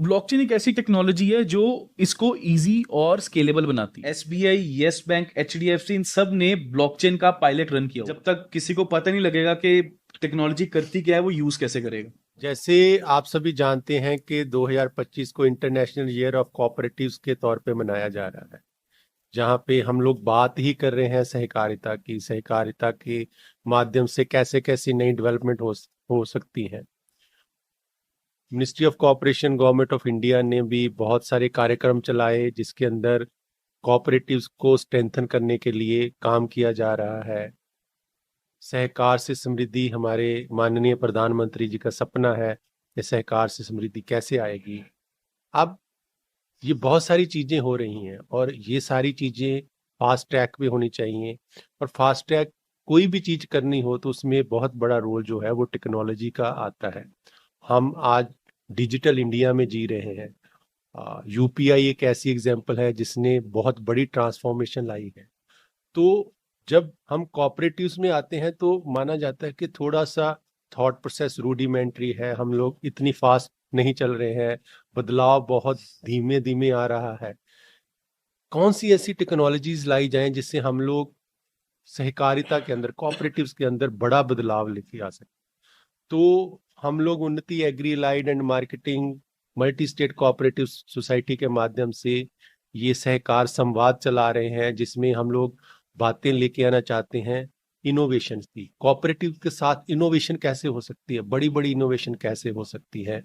Blockchain एक ऐसी technology है जो इसको इजी और स्केलेबल बनाती है। एसबीआई, यस बैंक, एचडीएफसी, इन सब ने ब्लॉकचेन का पायलट रन किया। जब तक किसी को पता नहीं लगेगा कि टेक्नोलॉजी करती क्या है, वो यूज कैसे करेगा। जैसे आप सभी जानते हैं कि 2025 को इंटरनेशनल ईयर ऑफ कोऑपरेटिव्स के तौर पे मनाया जा रहा है, जहाँ पे हम लोग बात ही कर रहे हैं सहकारिता के माध्यम से कैसे कैसे नई डेवलपमेंट हो सकती है। Ministry of cooperation, government of India ने भी बहुत सारे कार्यक्रम चलाए जिसके अंदर कोऑपरेटिव्स को स्ट्रेंथन करने के लिए काम किया जा रहा है। सहकार से समृद्धि हमारे माननीय प्रधानमंत्री जी का सपना है कि सहकार से समृद्धि कैसे आएगी। अब ये बहुत सारी चीजें हो रही हैं और ये सारी चीजें फास्ट ट्रैक पे होनी चाहिए, और फास्ट ट्रैक कोई भी चीज करनी हो तो उसमें बहुत बड़ा रोल जो है वो टेक्नोलॉजी का आता है। हम आज डिजिटल इंडिया में जी रहे हैं। यूपीआई एक ऐसी एग्जाम्पल है जिसने बहुत बड़ी ट्रांसफॉर्मेशन लाई है। तो जब हम कॉपरेटिव्स में आते हैं तो माना जाता है कि थोड़ा सा थॉट प्रोसेस रूडिमेंट्री है, हम लोग इतनी फास्ट नहीं चल रहे हैं, बदलाव बहुत धीमे धीमे आ रहा है। कौन सी ऐसी टेक्नोलॉजीज लाई जाएं जिससे हम लोग सहकारिता के अंदर, कॉपरेटिव्स के अंदर बड़ा बदलाव लेके आ सकें। तो हम लोग Unnati agri allied and marketing multi state cooperative society के माध्यम से ये सहकार संवाद चला रहे हैं, जिसमें हम लोग बातें लेके आना चाहते हैं इनोवेशन की। कोऑपरेटिव के साथ इनोवेशन कैसे हो सकती है, बड़ी बड़ी इनोवेशन कैसे हो सकती है,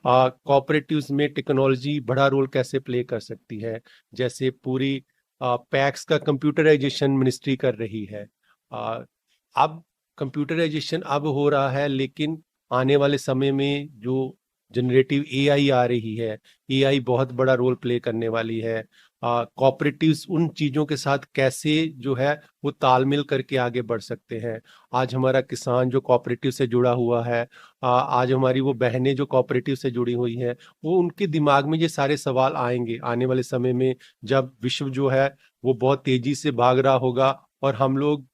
कोऑपरेटिव्स में टेक्नोलॉजी बड़ा रोल कैसे प्ले कर सकती है। जैसे पूरी पैक्स का कंप्यूटराइजेशन मिनिस्ट्री कर रही है। अब कंप्यूटराइजेशन अब हो रहा है, लेकिन आने वाले समय में जो जनरेटिव एआई आ रही है, एआई बहुत बड़ा रोल प्ले करने वाली है। कॉपरेटिव्स उन चीज़ों के साथ कैसे जो है वो तालमेल करके आगे बढ़ सकते हैं। आज हमारा किसान जो कॉपरेटिव से जुड़ा हुआ है, आज हमारी वो बहनें जो कॉपरेटिव से जुड़ी हुई हैं, वो उनके दिमाग में ये सारे सवाल आएंगे आने वाले समय में, जब विश्व जो है वो बहुत तेजी से भाग रहा होगा और हम लोग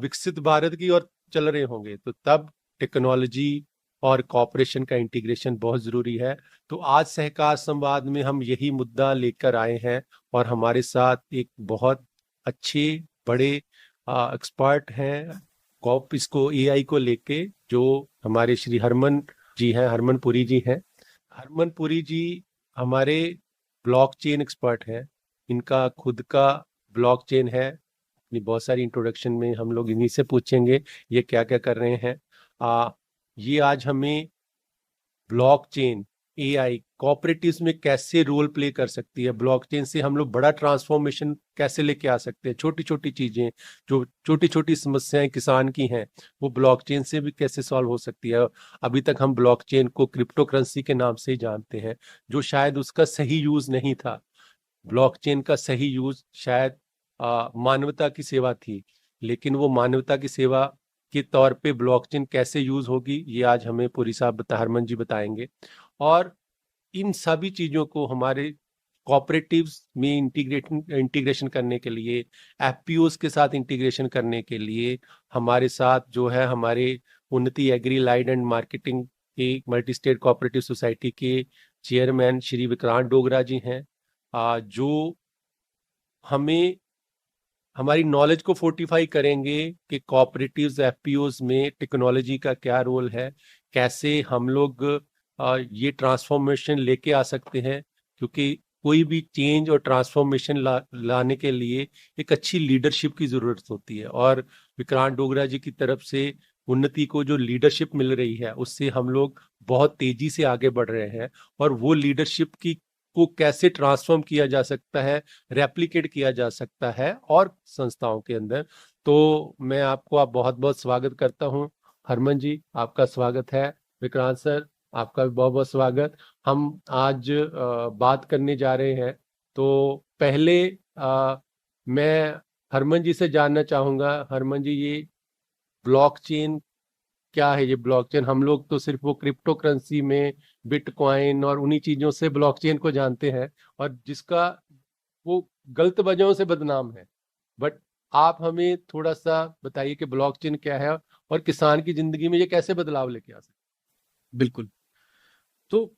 विकसित भारत की ओर चल रहे होंगे, तो तब टेक्नोलॉजी और कॉपरेशन का इंटीग्रेशन बहुत जरूरी है। तो आज सहकार संवाद में हम यही मुद्दा लेकर आए हैं, और हमारे साथ एक बहुत अच्छे बड़े एक्सपर्ट हैं कॉप इसको एआई को लेके, जो हमारे श्री हरमन जी हैं, हरमन पुरी जी हैं। हरमन पुरी जी हमारे ब्लॉकचेन एक्सपर्ट हैं, इनका खुद का ब्लॉकचेन है। अपनी बहुत सारी इंट्रोडक्शन में हम लोग इन्हीं से पूछेंगे ये क्या क्या कर रहे हैं। ये आज हमें ब्लॉकचेन, एआई कोऑपरेटिव्स में कैसे रोल प्ले कर सकती है, ब्लॉकचेन से हम लोग बड़ा ट्रांसफॉर्मेशन कैसे लेके आ सकते हैं, छोटी छोटी चीजें, जो छोटी छोटी समस्याएं किसान की हैं, वो ब्लॉकचेन से भी कैसे सॉल्व हो सकती है। अभी तक हम ब्लॉकचेन को क्रिप्टो करेंसी के नाम से ही जानते हैं, जो शायद उसका सही यूज नहीं था। ब्लॉकचेन का सही यूज शायद मानवता की सेवा थी, लेकिन वो मानवता की सेवा के तौर पे ब्लॉकचेन कैसे यूज होगी, ये आज हमें पुरी साहब हरमन जी बताएंगे। और इन सभी चीजों को हमारे कॉपरेटिव्स में इंटीग्रेशन करने के लिए, एफपीओस के साथ इंटीग्रेशन करने के लिए हमारे साथ जो है हमारे उन्नति एग्री लाइड एंड मार्केटिंग के मल्टी स्टेट कोऑपरेटिव सोसाइटी के चेयरमैन श्री विक्रांत डोगरा जी हैं, जो हमें हमारी नॉलेज को फोर्टिफाई करेंगे कि कोऑपरेटिव्स एफपीओस में टेक्नोलॉजी का क्या रोल है, कैसे हम लोग ये ट्रांसफॉर्मेशन लेके आ सकते हैं। क्योंकि कोई भी चेंज और ट्रांसफॉर्मेशन लाने के लिए एक अच्छी लीडरशिप की जरूरत होती है, और विक्रांत डोगरा जी की तरफ से उन्नति को जो लीडरशिप मिल रही है उससे हम लोग बहुत तेजी से आगे बढ़ रहे हैं। और वो लीडरशिप की को कैसे ट्रांसफॉर्म किया जा सकता है, रेप्लिकेट किया जा सकता है और संस्थाओं के अंदर। तो मैं आपको बहुत बहुत स्वागत करता हूं। हरमन जी, आपका स्वागत है। विक्रांत सर, आपका भी बहुत बहुत स्वागत। हम आज बात करने जा रहे हैं, तो पहले मैं हरमन जी से जानना चाहूंगा। हरमन जी, ये ब्लॉकचेन क्या है? ये ब्लॉकचेन, हम लोग तो सिर्फ वो क्रिप्टो करेंसी में बिटकॉइन और उन्हीं चीजों से ब्लॉकचेन को जानते हैं, और जिसका वो गलत वजहों से बदनाम है। बट आप हमें थोड़ा सा बताइए कि ब्लॉकचेन क्या है और किसान की जिंदगी में ये कैसे बदलाव लेके आ सकते बिल्कुल। तो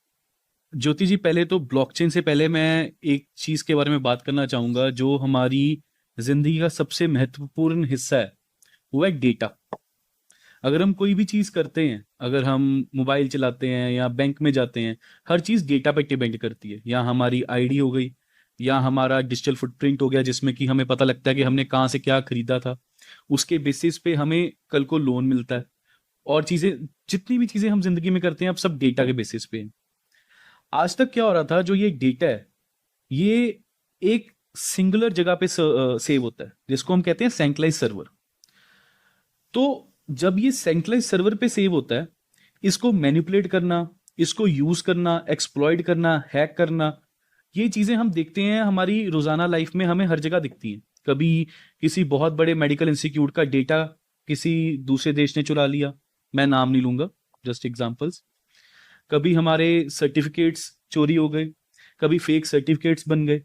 ज्योति जी, पहले तो ब्लॉकचेन से पहले मैं एक चीज के बारे में बात करना चाहूंगा जो हमारी जिंदगी का सबसे महत्वपूर्ण हिस्सा है, वो है डेटा। अगर हम कोई भी चीज करते हैं, अगर हम मोबाइल चलाते हैं या बैंक में जाते हैं, हर चीज डेटा पे डिपेंड करती है। या हमारी आईडी हो गई, या हमारा डिजिटल फुटप्रिंट हो गया, जिसमें कि हमें पता लगता है कि हमने कहाँ से क्या खरीदा था। उसके बेसिस पे हमें कल को लोन मिलता है। और चीजें, जितनी भी चीजें हम जिंदगी में करते हैं, अब सब डेटा के बेसिस पे है। आज तक क्या हो रहा था, जो ये डेटा है, ये एक सिंगुलर जगह पे सेव होता है, जिसको हम कहते हैं सेंट्रलाइज सर्वर। तो जब ये सेंट्रलाइज सर्वर पे सेव होता है, इसको मैनिपुलेट करना, इसको यूज करना, एक्सप्लॉइट करना, हैक करना, ये चीजें हम देखते हैं हमारी रोजाना लाइफ में, हमें हर जगह दिखती हैं। कभी किसी बहुत बड़े मेडिकल इंस्टीट्यूट का डेटा किसी दूसरे देश ने चुरा लिया, मैं नाम नहीं लूंगा, जस्ट एग्जांपल्स। कभी हमारे सर्टिफिकेट्स चोरी हो गए, कभी फेक सर्टिफिकेट्स बन गए।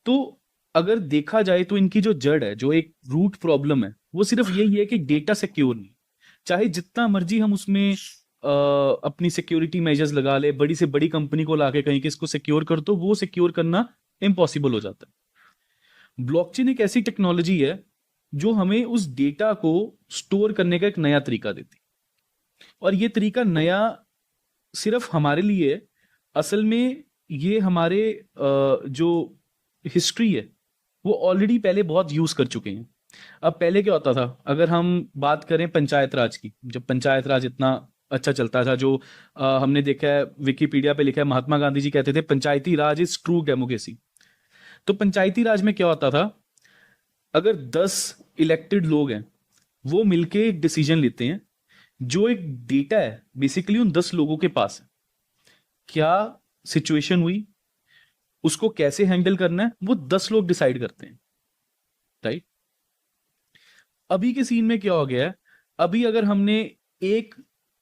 तो अगर देखा जाए तो इनकी जो जड़ है, जो एक रूट प्रॉब्लम है, वो सिर्फ यही है कि डेटा सिक्योर नहीं। चाहे जितना मर्जी हम उसमें अपनी सिक्योरिटी मेजर्स लगा ले, बड़ी से बड़ी कंपनी को लाके कहीं कि इसको सिक्योर कर, तो वो सिक्योर करना इम्पॉसिबल हो जाता है। ब्लॉकचेन एक ऐसी टेक्नोलॉजी है जो हमें उस डेटा को स्टोर करने का एक नया तरीका देती है। और ये तरीका नया सिर्फ हमारे लिए है। असल में ये हमारे जो हिस्ट्री है, वो ऑलरेडी पहले बहुत यूज कर चुके हैं। अब पहले क्या होता था, अगर हम बात करें पंचायत राज की, जब पंचायत राज इतना अच्छा चलता था, जो हमने देखा है, विकिपीडिया पे लिखा है, महात्मा गांधी जी कहते थे पंचायती राज इज ट्रू डेमोक्रेसी। तो पंचायती राज में क्या होता था, अगर 10 इलेक्टेड लोग हैं, वो मिलके एक डिसीजन लेते हैं, जो एक डेटा है बेसिकली उन 10 लोगों के पास है, क्या सिचुएशन हुई, उसको कैसे हैंडल करना है, वो 10 लोग डिसाइड करते हैं, राइट। अभी के सीन में क्या हो गया है, अभी अगर हमने एक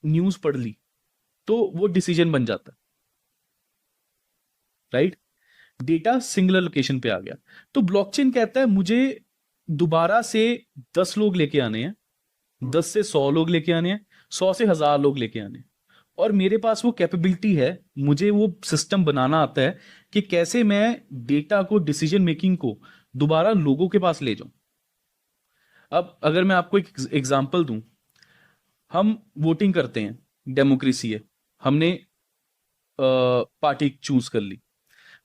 न्यूज पढ़ ली तो वो डिसीजन बन जाता है, राइट। डेटा सिंगुलर लोकेशन पे आ गया। तो ब्लॉकचेन कहता है मुझे दोबारा से 10 लोग लेके आने हैं, 10 से 100 लोग लेके आने हैं, 100 से 1000 लोग लेके आने हैं। और मेरे पास वो कैपेबिलिटी है, मुझे वो सिस्टम बनाना आता है कि कैसे मैं डेटा को, डिसीजन मेकिंग को दोबारा लोगों के पास ले जाऊं। अब अगर मैं आपको एक एग्जांपल दूं, हम वोटिंग करते हैं, डेमोक्रेसी है, हमने पार्टी चूज कर ली,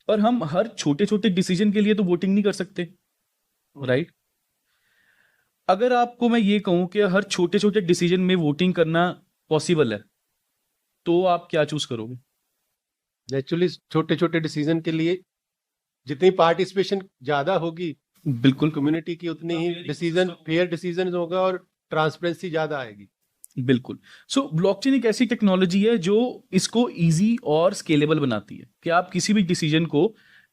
पर हम हर छोटे छोटे डिसीजन के लिए तो वोटिंग नहीं कर सकते, राइट। अगर आपको मैं ये कहूं कि हर छोटे छोटे डिसीजन में वोटिंग करना पॉसिबल है, तो आप क्या चूज करोगे? एक्चुअली छोटे छोटे डिसीजन के लिए जितनी पार्टिसिपेशन ज्यादा होगी बिल्कुल, कम्युनिटी की, उतनी ही डिसीजन, फेयर डिसीजन होगा और ट्रांसपेरेंसी ज्यादा आएगी। बिल्कुल। सो ब्लॉकचेन एक ऐसी टेक्नोलॉजी है जो इसको इजी और स्केलेबल बनाती है कि आप किसी भी डिसीजन को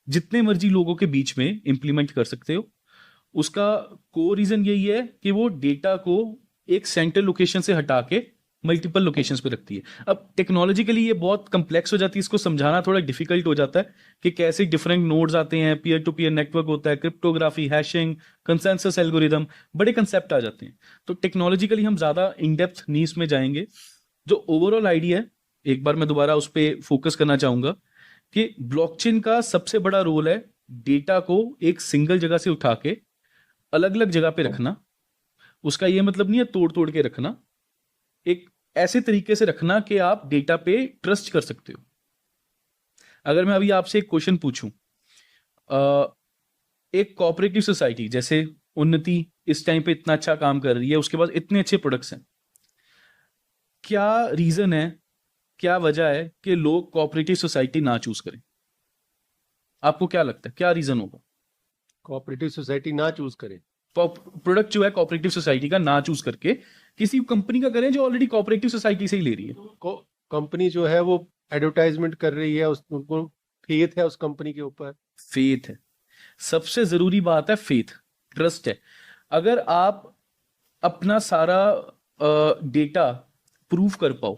जितने मर्जी लोगों के बीच में इंप्लीमेंट कर सकते हो। उसका कोर रीजन यही है कि वो डेटा को एक सेंट्रल लोकेशन से हटा के मल्टीपल लोकेशंस पे रखती है। अब टेक्नोलॉजिकली ये बहुत कम्प्लेक्स हो जाती है, इसको समझाना थोड़ा डिफिकल्ट हो जाता है कि कैसे डिफरेंट नोड्स आते हैं, पीयर टू पीयर नेटवर्क होता है, क्रिप्टोग्राफी, हैशिंग, कंसेंसस एल्गोरिदम, बड़े कंसेप्ट आ जाते हैं। तो टेक्नोलॉजिकली हम ज्यादा इन डेप्थ नहीं इसमें जाएंगे। जो ओवरऑल आइडिया है, एक बार मैं दोबारा उस पर फोकस करना चाहूंगा कि ब्लॉकचेन का सबसे बड़ा रोल है डेटा को एक सिंगल जगह से उठा के अलग अलग जगह पे रखना। उसका यह मतलब नहीं है तोड़ तोड़ के रखना, एक ऐसे तरीके से रखना कि आप डेटा पे ट्रस्ट कर सकते हो। अगर मैं अभी आपसे एक क्वेश्चन पूछूं, एक कोऑपरेटिव सोसाइटी जैसे उन्नति इस टाइम पे इतना अच्छा काम कर रही है, उसके पास इतने अच्छे प्रोडक्ट्स हैं, क्या रीजन है, क्या वजह है कि लोग कोऑपरेटिव सोसाइटी ना चूज करें? आपको क्या लगता है, क्या रीजन होगा कोऑपरेटिव सोसाइटी ना चूज करें? प्रोडक्ट जो है कोऑपरेटिव सोसाइटी का ना चूज करके किसी कंपनी का करें जो ऑलरेडी कोऑपरेटिव सोसाइटी से ही ले रही है? कंपनी जो है वो एडवर्टाइजमेंट कर रही है, उनको फेथ है उस कंपनी के ऊपर। फेथ है, सबसे जरूरी बात है फेथ, ट्रस्ट है। अगर आप अपना सारा डेटा प्रूफ कर पाओ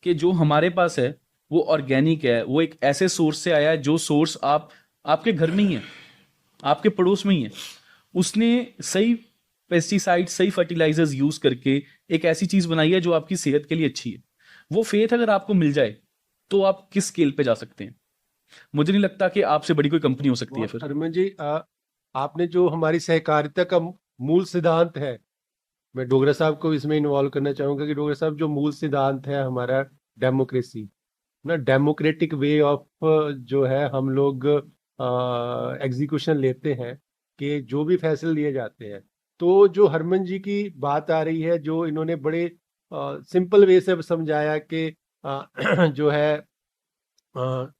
कि जो हमारे पास है वो ऑर्गेनिक है, वो एक ऐसे सोर्स से आया है जो सोर्स आपके घर में ही है, आपके पड़ोस में ही है, उसने सही पेस्टिसाइड, सही फर्टिलाइजर्स यूज करके एक ऐसी चीज बनाई है जो आपकी सेहत के लिए अच्छी है, वो फेथ अगर आपको मिल जाए तो आप किस स्केल पे जा सकते हैं? मुझे नहीं लगता कि आपसे बड़ी कोई कंपनी हो सकती है फिर। हरमन जी, आपने जो हमारी सहकारिता का मूल सिद्धांत है, मैं डोगरा साहब को इसमें इन्वॉल्व करना चाहूंगा कि डोगरा साहब, जो मूल सिद्धांत है हमारा डेमोक्रेसी ना, डेमोक्रेटिक वे ऑफ जो है हम लोग एग्जीक्यूशन लेते हैं कि जो भी फैसले लिए जाते हैं। तो जो हरमन जी की बात आ रही है, जो इन्होंने बड़े सिंपल वे से समझाया कि जो है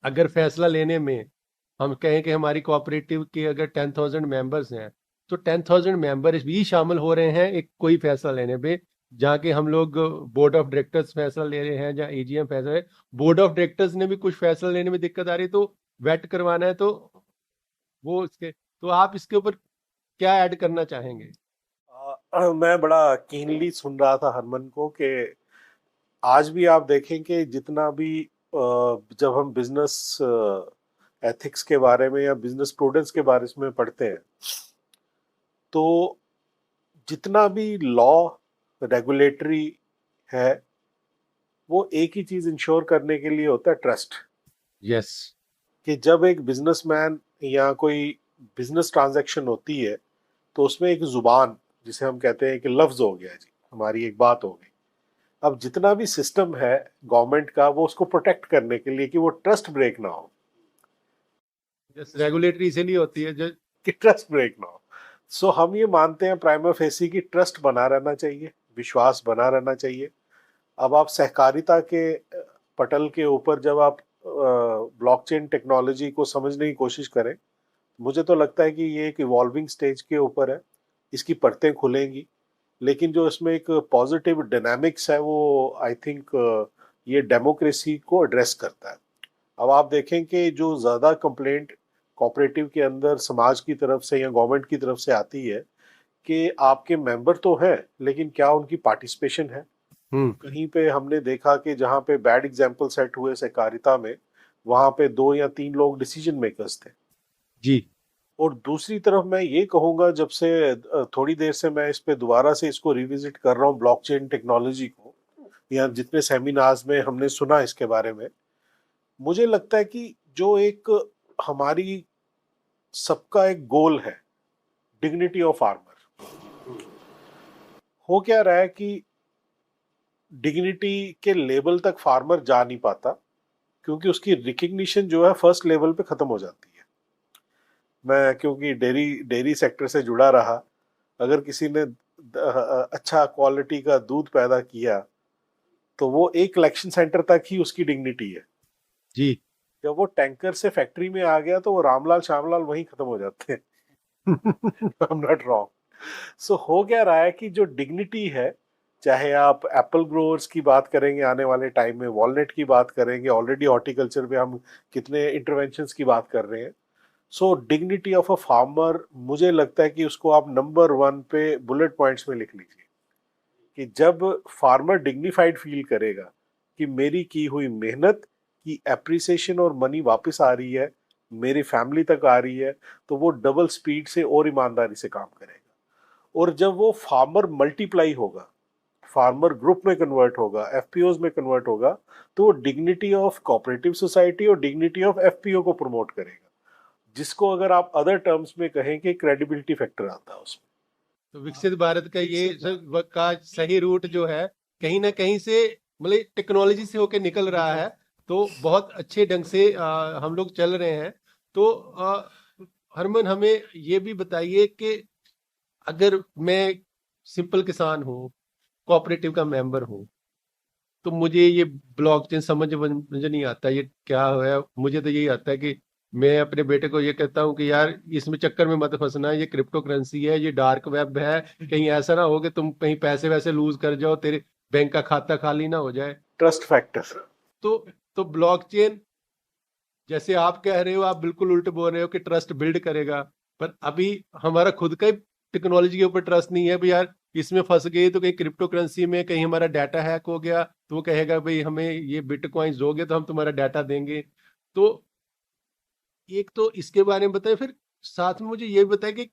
अगर फैसला लेने में हम कहें कि हमारी कोऑपरेटिव के अगर 10,000 मेंबर्स हैं, तो 10,000 मेंबर भी शामिल हो रहे हैं एक कोई फैसला लेने पे, जहाँ के हम लोग बोर्ड ऑफ डायरेक्टर्स फैसला ले रहे हैं, जहाँ एजीएम फैसला है, बोर्ड ऑफ डायरेक्टर्स ने भी कुछ फैसला लेने में दिक्कत आ रही है, तो वेट करवाना है, तो वो इसके, तो आप इसके ऊपर क्या ऐड करना चाहेंगे? मैं बड़ा कीनली सुन रहा था हरमन को कि आज भी आप देखें कि जितना भी जब हम बिजनेस एथिक्स के बारे में या बिजनेस प्रूडेंस के बारे में पढ़ते हैं, तो जितना भी लॉ रेगुलेटरी है, वो एक ही चीज इंश्योर करने के लिए होता है, ट्रस्ट। यस। कि जब एक बिजनेसमैन या कोई बिजनेस ट्रांजैक्शन होती है, तो उसमें एक जुबान, जिसे हम कहते हैं कि लफ्ज हो गया जी, हमारी एक बात हो गई। अब जितना भी सिस्टम है गवर्नमेंट का, वो उसको प्रोटेक्ट करने के लिए कि वो ट्रस्ट ब्रेक ना हो, यस, रेगुलेटरी इसीलिए होती है जो कि ट्रस्ट ब्रेक ना हो। सो हम ये मानते हैं प्राइमा फेसी की ट्रस्ट बना रहना चाहिए, विश्वास बना रहना चाहिए। अब आप सहकारिता के पटल के ऊपर जब आप ब्लॉकचेन टेक्नोलॉजी को समझने की कोशिश करें, मुझे तो लगता है कि ये एक इवॉल्विंग स्टेज के ऊपर है, इसकी परतें खुलेंगी, लेकिन जो इसमें एक पॉजिटिव डायनामिक्स है, वो आई थिंक ये डेमोक्रेसी को एड्रेस करता है। अब आप देखें कि जो ज़्यादा कंप्लेंट कोऑपरेटिव के अंदर समाज की तरफ से या गवर्नमेंट की तरफ से आती है कि आपके मेंबर तो हैं, लेकिन क्या उनकी पार्टिसिपेशन है? कहीं पे हमने देखा कि जहाँ पे बैड एग्जाम्पल सेट हुए सहकारिता में, वहां पे 2 या 3 लोग डिसीजन मेकर्स थे जी। और दूसरी तरफ मैं ये कहूंगा, जब से थोड़ी देर से मैं इस पे दोबारा से इसको रिविजिट कर रहा हूँ ब्लॉकचेन टेक्नोलॉजी को, या जितने सेमिनार्स में हमने सुना इसके बारे में, मुझे लगता है कि जो एक हमारी सबका एक गोल है, डिग्निटी ऑफ फार्मर, हो क्या रहा है कि डिग्निटी के लेवल तक फार्मर जा नहीं पाता, क्योंकि उसकी रिकग्निशन जो है फर्स्ट लेवल पे खत्म हो जाती है। मैं क्योंकि डेयरी सेक्टर से जुड़ा रहा, अगर किसी ने अच्छा क्वालिटी का दूध पैदा किया, तो वो एक कलेक्शन सेंटर तक ही उसकी डिग्निटी है जी। जब वो टैंकर से फैक्ट्री में आ गया, तो वो रामलाल श्यामलाल वहीं खत्म हो जाते हैं। I am not wrong. So हो क्या रहा है कि जो डिग्निटी है, चाहे आप एप्पल ग्रोअर्स की बात करेंगे आने वाले टाइम में, वॉलनट की बात करेंगे, ऑलरेडी हॉर्टिकल्चर में हम कितने इंटरवेंशंस की बात कर रहे हैं। सो डिग्निटी ऑफ अ फार्मर, मुझे लगता है कि उसको आप नंबर 1 पे बुलेट पॉइंट्स में लिख लीजिए कि जब फार्मर डिग्निफाइड फील करेगा कि मेरी की हुई मेहनत की एप्रिसिएशन और मनी वापस आ रही है, मेरी फैमिली तक आ रही है, तो वो डबल स्पीड से और ईमानदारी से काम करेगा। और जब वो फार्मर मल्टीप्लाई होगा, फार्मर ग्रुप में कन्वर्ट होगा, एफपीओज में कन्वर्ट होगा, तो वो डिग्निटी ऑफ कोऑपरेटिव सोसाइटी और डिग्निटी ऑफ एफपीओ को प्रमोट करेगा, जिसको अगर आप अदर टर्म्स में कहें कि क्रेडिबिलिटी फैक्टर आता है उसमें। तो विकसित भारत का ये का सही रूट जो है, कहीं ना कहीं से मतलब टेक्नोलॉजी से होके निकल रहा है, तो बहुत अच्छे ढंग से हम लोग चल रहे हैं। तो हरमन, हमें ये भी बताइए कि अगर मैं सिंपल किसान हूँ, कोऑपरेटिव का मेंबर हूँ, तो मुझे ये ब्लॉकचेन समझ नहीं आता ये क्या है। मुझे तो यही आता है कि मैं अपने बेटे को ये कहता हूँ कि यार इसमें चक्कर में मत फंसना, ये क्रिप्टो करेंसी है, ये डार्क वेब है, कहीं ऐसा ना हो कि तुम कहीं पैसे वैसे लूज कर जाओ, तेरे बैंक का खाता खाली ना हो जाए। Trust factor. तो ब्लॉकचेन, जैसे आप कह रहे हो, आप बिल्कुल उल्टे बोल रहे हो कि ट्रस्ट बिल्ड करेगा, पर अभी हमारा खुद का ही टेक्नोलॉजी के ऊपर ट्रस्ट नहीं है। भाई यार इसमें फंस गए तो कहीं क्रिप्टो करेंसी में कहीं हमारा डाटा हैक हो गया, तो वो कहेगा भाई हमें ये बिटकॉइंस दोगे तो हम तुम्हारा डाटा देंगे। तो एक तो इसके बारे में बताएं, फिर साथ में मुझे ये भी बताएं कि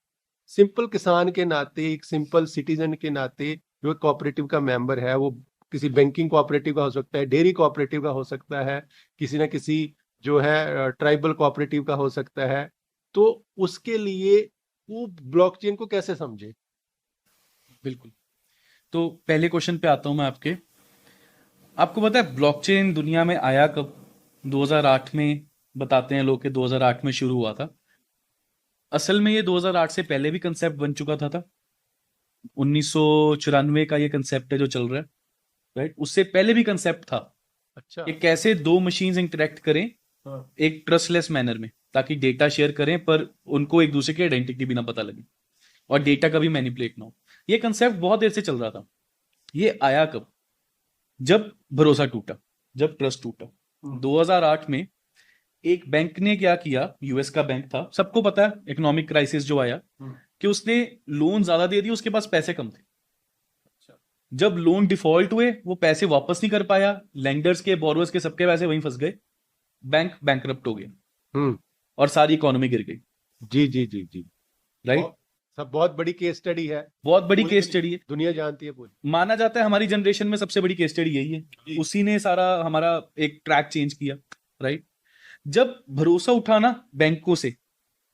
सिंपल किसान के नाते, एक सिंपल सिटीजन के नाते, जो कोऑपरेटिव का मेंबर है, वो किसी बैंकिंग कोऑपरेटिव का हो सकता है, डेयरी कोऑपरेटिव का हो सकता है, किसी ना किसी जो है ट्राइबल कोऑपरेटिव का हो सकता है। तो उसके लिए वो ब्लॉकचेन को कैसे समझे? बिल्कुल। तो पहले क्वेश्चन पे आता हूं मैं आपके। आपको पता है ब्लॉकचेन दुनिया में आया कब? 2008 में बताते हैं लोग कि 2008 में शुरू हुआ था। असल में ये 2008 से पहले भी कंसेप्ट बन चुका था। 1994 का ये कंसेप्ट है जो चल रहा है, राइट? उससे पहले भी कंसेप्ट था अच्छा। कि कैसे दो मशीन्स इंटरेक्ट करें हाँ। एक ट्रस्टलेस मैनर में, ताकि डेटा शेयर करें पर उनको एक दूसरे की आइडेंटिटी भी ना पता लगे और डेटा का भी मैनिपुलेट ना हो। ये कंसेप्ट बहुत देर से चल रहा था। ये आया कब? जब भरोसा टूटा, जब ट्रस्ट टूटा। 2008 में एक बैंक ने क्या किया, यूएस का बैंक था, सबको पता है इकोनॉमिक क्राइसिस जो आया, कि उसने लोन ज्यादा दे दिए, उसके पास पैसे कम थे। जब लोन डिफॉल्ट हुए, वो पैसे वापस नहीं कर पाया, लेंडर्स के, बोरोवर्स के, सबके पैसे वहीं फंस गए, बैंक बैंकरप्ट हो गया हम्म। और सारी इकोनॉमी गिर गई, जी जी जी जी। राइट? सब बहुत बड़ी केस स्टडी है, बहुत बड़ी पूरी केस स्टडी है। दुनिया जानती है पूरी। माना जाता है हमारी जनरेशन में सबसे बड़ी केस स्टडी यही है। उसी ने सारा हमारा एक ट्रैक चेंज किया, राइट? जब भरोसा उठा ना बैंकों से,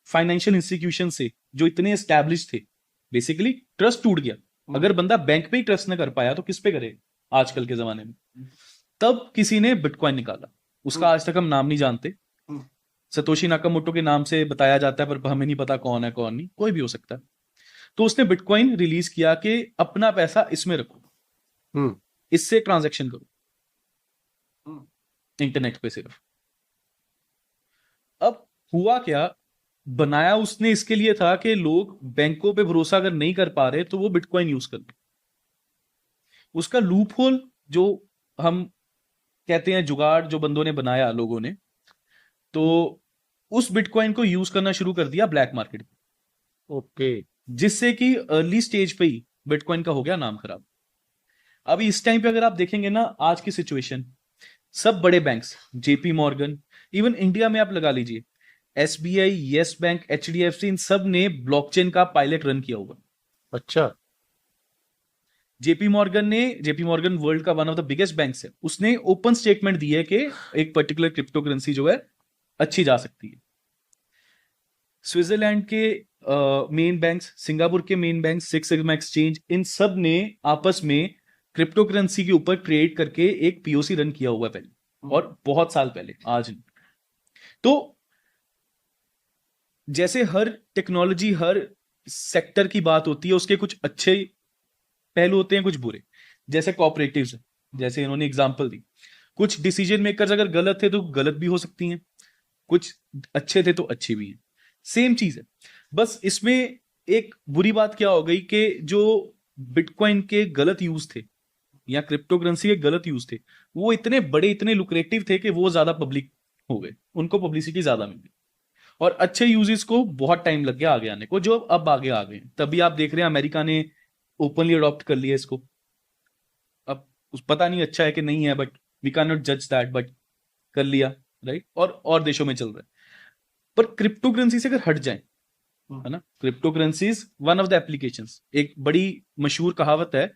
फाइनेंशियल इंस्टीट्यूशन से जो इतने एस्टैब्लिश थे, बेसिकली ट्रस्ट टूट गया। अगर बंदा बैंक पे ही ट्रस्ट न कर पाया तो किस पे करे आजकल के जमाने में? तब किसी ने बिटकॉइन निकाला। उसका आज तक हम नाम नहीं जानते। सतोशी नाकामोटो के नाम से बताया जाता है, पर हमें नहीं पता कौन है कौन नहीं, कोई भी हो सकता है। तो उसने बिटकॉइन रिलीज किया कि अपना पैसा इसमें रखो, इससे ट्रांजैक्शन करो इंटरनेट पे सिर्फ। अब हुआ क्या, बनाया उसने इसके लिए था कि लोग बैंकों पे भरोसा अगर नहीं कर पा रहे तो वो बिटकॉइन यूज कर ले। उसका लूप होल जो हम कहते हैं, जुगाड़ जो बंदों ने बनाया लोगों ने, तो उस बिटकॉइन को यूज करना शुरू कर दिया ब्लैक मार्केट में। ओके। जिससे कि अर्ली स्टेज पे ही बिटकॉइन का हो गया नाम खराब। अभी इस टाइम पे अगर आप देखेंगे ना आज की सिचुएशन, सब बड़े banks, JP Morgan, even India में आप लगा लीजिए एसबीआई, यस बैंक, एचडीएफसी, इन सब ने ब्लॉकचेन का पायलट रन किया हुआ। अच्छा। जेपी मॉर्गन वर्ल्ड का one of the biggest banks है, उसने ओपन स्टेटमेंट दी है कि एक पर्टिकुलर क्रिप्टो करेंसी जो है अच्छी जा सकती है। स्विट्जरलैंड के मेन बैंक्स, सिंगापुर के main bank, six sigma exchange, इन सब ने आपस में क्रिप्टो करेंसी के ऊपर ट्रेड करके एक पीओसी रन किया हुआ है पहले, और बहुत साल पहले, आज नहीं। तो जैसे हर टेक्नोलॉजी, हर सेक्टर की बात होती है, उसके कुछ अच्छे पहलू होते हैं, कुछ बुरे। जैसे कोऑपरेटिव्स, जैसे इन्होंने एग्जांपल दी, कुछ डिसीजन मेकर्स अगर गलत थे तो गलत भी हो सकती हैं, कुछ अच्छे थे तो अच्छे भी हैं। सेम चीज है, बस इसमें एक बुरी बात क्या हो गई कि जो बिटकॉइन के गलत यूज थे या क्रिप्टो करेंसी के गलत यूज थे, वो इतने बड़े, इतने लुक्रेटिव थे कि वो ज्यादा पब्लिक हो गए, उनको पब्लिसिटी ज्यादा मिल गई। और अच्छे यूजेस को बहुत टाइम लग गया आगे आने को, जो अब आगे आ गए। तभी आप देख रहे हैं अमेरिका ने ओपनली अडॉप्ट कर लिया इसको। अब पता नहीं अच्छा है कि नहीं है, बट वी कैन नॉट जज दैट, बट कर लिया, राइट? और देशों में चल रहा है। पर क्रिप्टो करेंसी से अगर हट जाए, है ना, crypto currencies one of the applications. एक बड़ी मशहूर कहावत है,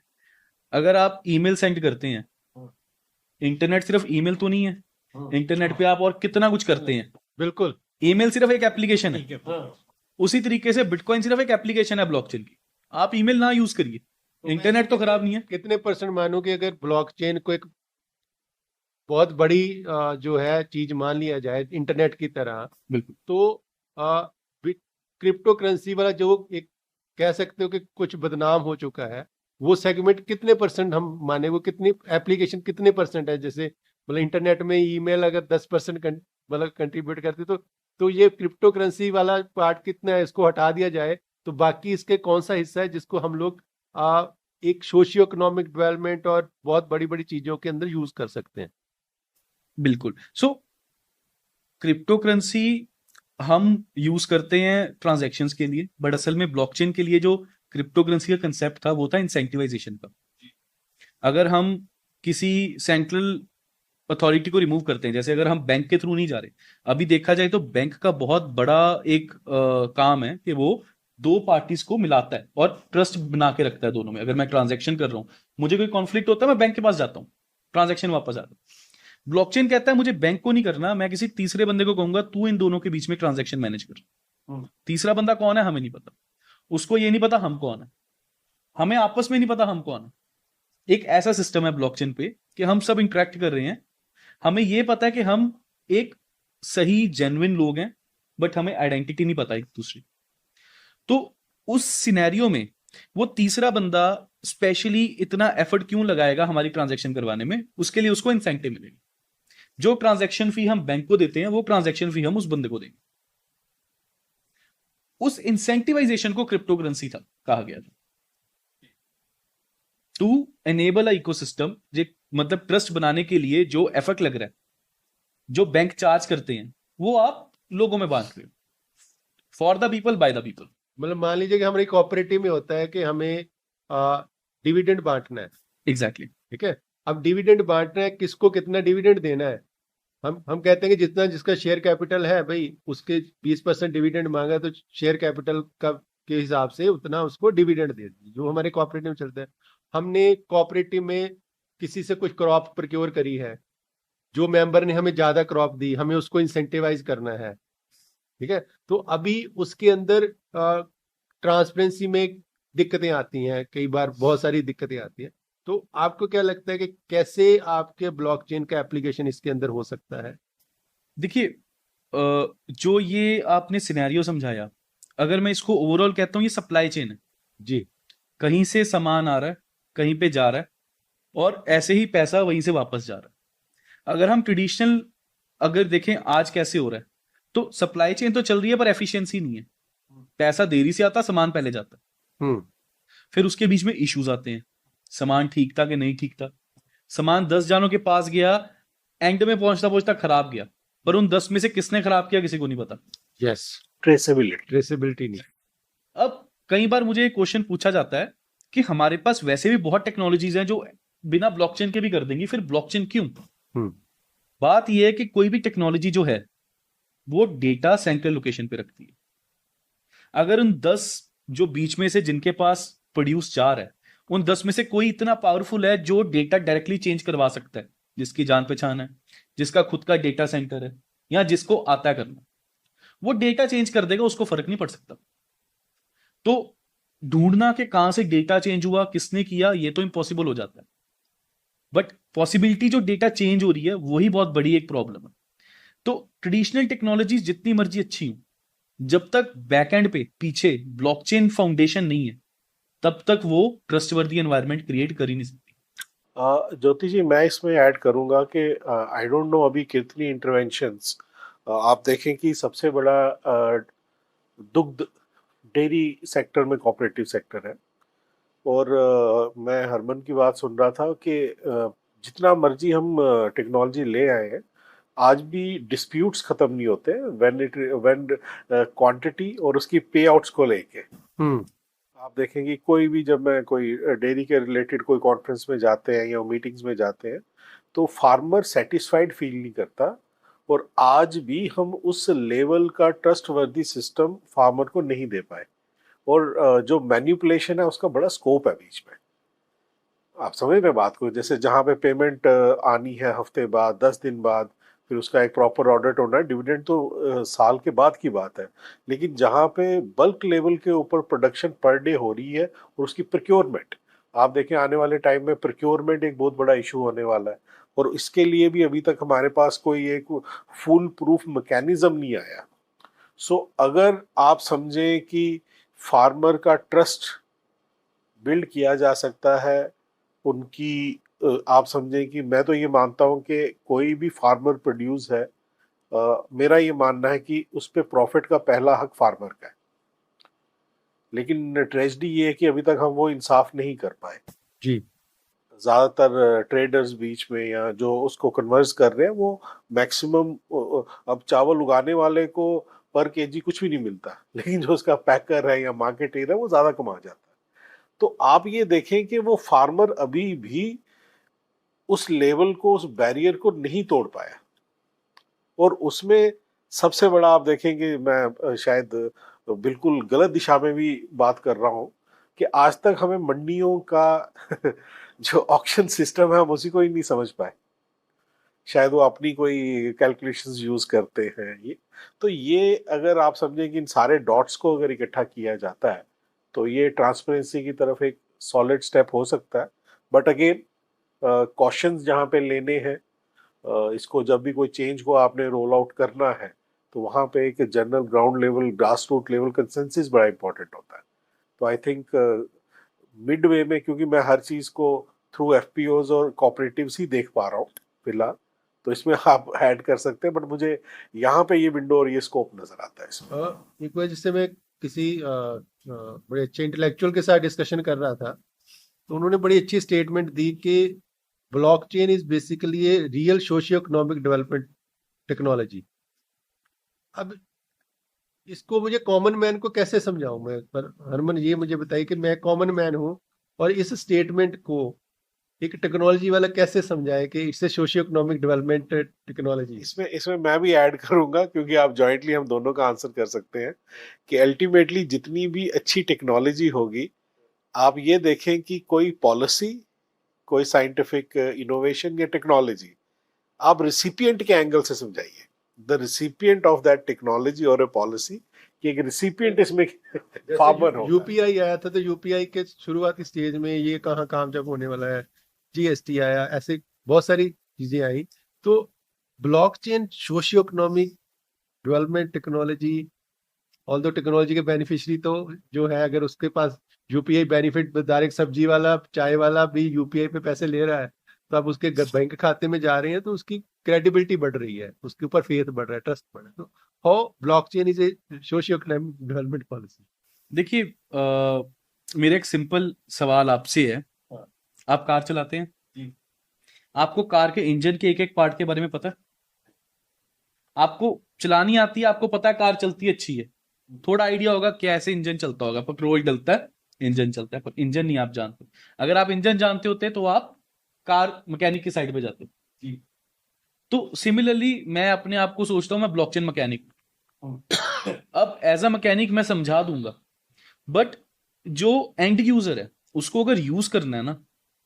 अगर आप ईमेल सेंड करते हैं, इंटरनेट सिर्फ ईमेल तो नहीं है, इंटरनेट पे आप और कितना कुछ करते हैं। बिल्कुल। ईमेल सिर्फ एक एप्लीकेशन है। उसी तरीके से बिटकॉइन सिर्फ एक एप्लीकेशन है ब्लॉकचेन की। आप ईमेल ना यूज करिए, इंटरनेट तो खराब नहीं है। कितने परसेंट मानो कि अगर ब्लॉकचेन को एक बहुत बड़ी जो है चीज मान लिया जाए इंटरनेट की तरह, बिल्कुल। तो क्रिप्टो करेंसी वाला जो एक कह सकते हो कि कुछ बदनाम हो चुका है, वो सेगमेंट कितने परसेंट हम माने, वो कितनी एप्लीकेशन कितने परसेंट है? जैसे मतलब इंटरनेट में ईमेल अगर 10% मतलब कंट्रीब्यूट करती, तो ये क्रिप्टो करेंसी वाला पार्ट कितना है? इसको हटा दिया जाए तो बाकी इसके कौन सा हिस्सा है जिसको हम लोग एक सोशियो इकोनॉमिक डेवलपमेंट और बहुत बड़ी बड़ी चीजों के अंदर यूज कर सकते हैं? बिल्कुल। सो क्रिप्टो करेंसी हम यूज करते हैं ट्रांजैक्शंस के लिए, बट असल में ब्लॉकचेन के लिए जो क्रिप्टो करेंसी का कंसेप्ट था वो था इंसेंटिवाइजेशन का। अगर हम किसी सेंट्रल अथॉरिटी को रिमूव करते हैं, जैसे अगर हम बैंक के थ्रू नहीं जा रहे, अभी देखा जाए तो बैंक का बहुत बड़ा एक काम है कि वो दो पार्टीज को मिलाता है और ट्रस्ट बना के रखता है दोनों में। अगर मैं ट्रांजैक्शन कर रहा हूं, मुझे कोई कॉन्फ्लिक्ट होता है, मैं बैंक के पास जाता हूं, ट्रांजैक्शन वापस आता है। ब्लॉकचेन कहता है मुझे बैंक को नहीं करना, मैं किसी तीसरे बंदे को कहूंगा तू इन दोनों के बीच में ट्रांजैक्शन मैनेज कर। तीसरा बंदा कौन है हमें नहीं पता, उसको ये नहीं पता हम कौन है, हमें आपस में नहीं पता हम कौन है। एक ऐसा सिस्टम है ब्लॉकचेन पे कि हम सब इंटरेक्ट कर रहे हैं, हमें ये पता है कि हम एक सही जेन्युइन लोग हैं, बट हमें आइडेंटिटी नहीं पता एक दूसरी। तो उस सिनेरियो में वो तीसरा बंदा स्पेशली इतना एफर्ट क्यों लगाएगा हमारी ट्रांजैक्शन करवाने में, उसके लिए उसको इंसेंटिव मिलेगी। जो ट्रांजैक्शन फी हम बैंक को देते हैं वो ट्रांजैक्शन फी हम उस बंदे को देंगे। उस इंसेंटिवाइजेशन को क्रिप्टो करेंसी था कहा गया था, टू एनेबल अ इकोसिस्टम। मतलब ट्रस्ट बनाने के लिए जो एफर्ट लग रहा है, जो बैंक चार्ज करते हैं, वो आप लोगों में बांट रहे हो, for the people by the people. मतलब मान लीजिए कि हमारी कोऑपरेटिव में होता है कि हमें डिविडेंड बांटना है। एग्जैक्टली। ठीक है, अब डिविडेंड बांटना है, किसको कितना डिविडेंड देना है। हम कहते हैं कि जितना जिसका शेयर कैपिटल है भाई, उसके 20% डिविडेंड मांगा तो शेयर कैपिटल का के हिसाब से उतना उसको डिविडेंड दे दीजिए, जो हमारे कोऑपरेटिव में चलता है। हमने कोऑपरेटिव में किसी से कुछ क्रॉप प्रोक्योर करी है, जो मेंबर ने हमें ज्यादा क्रॉप दी, हमें उसको इंसेंटिवाइज करना है। ठीक है, तो अभी उसके अंदर ट्रांसपेरेंसी में दिक्कतें आती हैं, कई बार बहुत सारी दिक्कतें आती हैं। तो आपको क्या लगता है कि कैसे आपके ब्लॉकचेन का एप्लीकेशन इसके अंदर हो सकता है? देखिए, जो ये आपने सिनेरियो समझाया, अगर मैं इसको ओवरऑल कहता हूं, ये सप्लाई चेन है जी। कहीं से सामान आ रहा है, कहीं पे जा रहा है, और ऐसे ही पैसा वहीं से वापस जा रहा है। अगर हम ट्रेडिशनल अगर देखें आज कैसे हो रहा है, तो सप्लाई चेन तो चल रही है पर एफिशिएंसी नहीं है। पैसा देरी से आता, सामान पहले जाता है, फिर उसके बीच में इश्यूज आते हैं, सामान ठीक था कि नहीं ठीक था, सामान 10 जानों के पास गया, एंड में पहुंचता पहुंचता खराब गया, पर उन 10 में से किसने खराब किया किसी को नहीं पता। यस, ट्रेसेबिलिटी नहीं। अब कई बार मुझे एक क्वेश्चन पूछा जाता है कि हमारे पास वैसे भी बहुत टेक्नोलॉजीज हैं जो बिना ब्लॉकचेन के भी कर देंगी, फिर ब्लॉकचेन क्यों? बात यह है कि कोई भी टेक्नोलॉजी जो है वो डेटा सेंट्रल लोकेशन पे रखती है। अगर उन 10 जो बीच में से जिनके पास प्रोड्यूस जा रहा है, उन 10 में से कोई इतना पावरफुल है जो डेटा डायरेक्टली चेंज करवा सकता है, जिसकी जान पहचान है, जिसका खुद का डेटा सेंटर है, या जिसको आता है करना, वो डेटा चेंज कर देगा, उसको फर्क नहीं पड़ सकता। तो ढूंढना कि कहां से डेटा चेंज हुआ, किसने किया, ये तो इम्पॉसिबल हो जाता है। बट पॉसिबिलिटी जो डेटा चेंज हो रही है वही बहुत बड़ी एक प्रॉब्लम है। तो ट्रेडिशनल टेक्नोलॉजीज जितनी मर्जी अच्छी हो, जब तक बैकएंड पे पीछे ब्लॉकचेन फाउंडेशन नहीं है, तब तक वो ट्रस्टवर्दी एनवायरनमेंट क्रिएट कर ही नहीं सकती। ज्योति जी, मैं इसमें ऐड करूंगा कि आई डोंट नो अभी कितनी इंटरवेंशंस आप देखें कि सबसे बड़ा दुग्ध डेयरी सेक्टर में कोऑपरेटिव सेक्टर है। और मैं हरमन की बात सुन रहा था कि जितना मर्जी हम टेक्नोलॉजी ले आए हैं, आज भी डिस्प्यूट्स खत्म नहीं होते व्हेन क्वांटिटी और उसकी पे आउट्स को लेके। आप देखेंगे कोई भी, जब मैं कोई डेयरी के रिलेटेड कोई कॉन्फ्रेंस में जाते हैं या मीटिंग्स में जाते हैं, तो फार्मर सेटिस्फाइड फील नहीं करता। और आज भी हम उस लेवल का ट्रस्टवर्दी सिस्टम फार्मर को नहीं दे पाए। और जो मैनिपुलेशन है उसका बड़ा स्कोप है बीच में। आप समझ रहे बात को? जैसे जहाँ पे पेमेंट आनी है हफ्ते बाद, 10 दिन बाद, फिर उसका एक प्रॉपर ऑडिट होना है। डिविडेंड तो साल के बाद की बात है, लेकिन जहाँ पे बल्क लेवल के ऊपर प्रोडक्शन पर डे हो रही है और उसकी प्रोक्योरमेंट, आप देखें आने वाले टाइम में प्रोक्योरमेंट एक बहुत बड़ा इशू होने वाला है। और इसके लिए भी अभी तक हमारे पास कोई एक फुल प्रूफ मैकेनिज्म नहीं आया। सो अगर आप समझें कि फार्मर का ट्रस्ट बिल्ड किया जा सकता है, उनकी आप समझें कि मैं तो ये मानता हूं कि कोई भी फार्मर प्रोड्यूस है, मेरा ये मानना है कि उस पे प्रॉफिट का पहला हक फार्मर का है। लेकिन ट्रेजेडी ये है कि अभी तक हम वो इंसाफ नहीं कर पाए जी। ज़्यादातर ट्रेडर्स बीच में या जो उसको कन्वर्स कर रहे हैं, वो मैक्सिमम, अब चावल उगाने वाले को पर केजी कुछ भी नहीं मिलता, लेकिन जो उसका पैकर है या मार्केटर है वो ज़्यादा कमा जाता है। तो आप ये देखें कि वो फार्मर अभी भी उस लेवल को, उस बैरियर को नहीं तोड़ पाया। और उसमें सबसे बड़ा आप देखेंगे, मैं शायद तो बिल्कुल गलत दिशा में भी बात कर रहा हूँ कि आज तक हमें मंडियों का जो ऑक्शन सिस्टम है हम उसी को ही नहीं समझ पाए। शायद वो अपनी कोई कैलकुलेशंस यूज करते हैं ये। तो ये अगर आप समझें कि इन सारे डॉट्स को अगर इकट्ठा किया जाता है तो ये ट्रांसपेरेंसी की तरफ एक सॉलिड स्टेप हो सकता है। बट अगेन कॉशंस जहाँ पे लेने हैं, इसको जब भी कोई चेंज को आपने रोल आउट करना है तो वहाँ पे एक general ground level grass root level consensus बड़ा इंपॉर्टेंट होता है। तो आई थिंक मिड वे में, क्योंकि मैं हर चीज को थ्रू एफपीओज और कोऑपरेटिव्स ही देख पा रहा हूँ फिलहाल, तो इसमें आप ऐड कर सकते हैं। बट मुझे यहाँ पे ये विंडो और ये स्कोप नजर आता है इसमें। एक बार जिससे मैं किसी बड़े अच्छे इंटेलेक्चुअल के साथ डिस्कशन कर रहा था तो उन्होंने बड़ी अच्छी स्टेटमेंट दी कि blockchain is basically a real socio economic development technology. अब इसको मुझे कॉमन मैन को कैसे समझाऊं मैं? पर हरमन ये मुझे बताइए कि मैं कॉमन मैन हूं और इस स्टेटमेंट को एक टेक्नोलॉजी वाला कैसे समझाए कि इससे सोशियो इकोनॉमिक डेवलपमेंट टेक्नोलॉजी। इसमें मैं भी ऐड करूंगा, क्योंकि आप जॉइंटली हम दोनों का आंसर कर सकते हैं कि अल्टीमेटली जितनी भी अच्छी टेक्नोलॉजी होगी, आप ये देखें कि कोई पॉलिसी, कोई साइंटिफिक इनोवेशन या टेक्नोलॉजी आप रिसिपिएंट के एंगल से समझाइए। The recipient of that technology और ए पॉलिसी, कि एक रिसिपिएंट इसमें फार्मर हो। यूपीआई आया था तो यूपीआई के शुरुआती स्टेज में ये कहाँ काम जब होने वाला है, जीएसटी आया, ऐसे बहुत सारी चीजें आई। तो blockchain socio economic development technology, all दो टेक्नोलॉजी के बेनिफिशियरी तो जो है, अगर उसके पास यूपीआई बेनिफिट, डायरेक्ट सब्जी वाला चाय वाला भी यूपीआई पे पैसे ले रहा है तो अब उसके बैंक खाते में जा रहे हैं तो उसकी क्रेडिबिलिटी बढ़ रही है, उसके ऊपर फेथ बढ़ रहा है, ट्रस्ट बढ़ रहा है। तो how blockchain is a socio economic development policy. देखिए, मेरा एक सिंपल सवाल आपसे है। आप कार चलाते हैं जी। आपको कार के इंजन के एक एक पार्ट के बारे में पता है? आपको चलानी आती है, आपको पता है कार चलती है, अच्छी है, थोड़ा आइडिया होगा कैसे इंजन चलता होगा, पेट्रोल डलता है, इंजन चलता है, पर इंजन नहीं आप जानते। अगर आप इंजन जानते होते तो आप कार मैकेनिक की साइड पे जाते जी। तो सिमिलरली मैं अपने आप को सोचता हूं मैं ब्लॉकचेन मैकेनिक। अब एज अ मैकेनिक मैं समझा दूंगा, बट जो एंड यूजर है उसको अगर यूज करना है ना,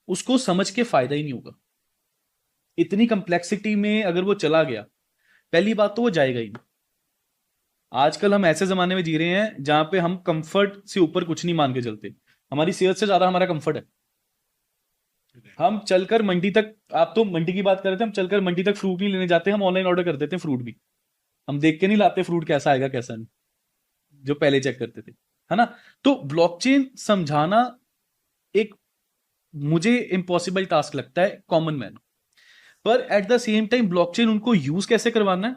उसको समझ के फायदा ही नहीं होगा। इतनी कंप्लेक्सिटी में अगर वो चला गया, पहली बात तो वो जाएगा ही नहीं। आजकल हम ऐसे जमाने में जी रहे हैं जहां पे हम कंफर्ट से ऊपर कुछ नहीं मान के चलते। हमारी सेहत से ज्यादा हमारा कंफर्ट है। हम चलकर मंडी तक, आप तो मंडी की बात कर रहे थे, हम चलकर मंडी तक फ्रूट नहीं लेने जाते, हम ऑनलाइन ऑर्डर कर देते हैं फ्रूट भी। हम देख के नहीं लाते फ्रूट कैसा आएगा कैसा नहीं, जो पहले चेक करते थे, है ना। तो ब्लॉकचेन समझाना एक मुझे इम्पॉसिबल टास्क लगता है कॉमन मैन, पर at the same time blockchain उनको यूज कैसे करवाना है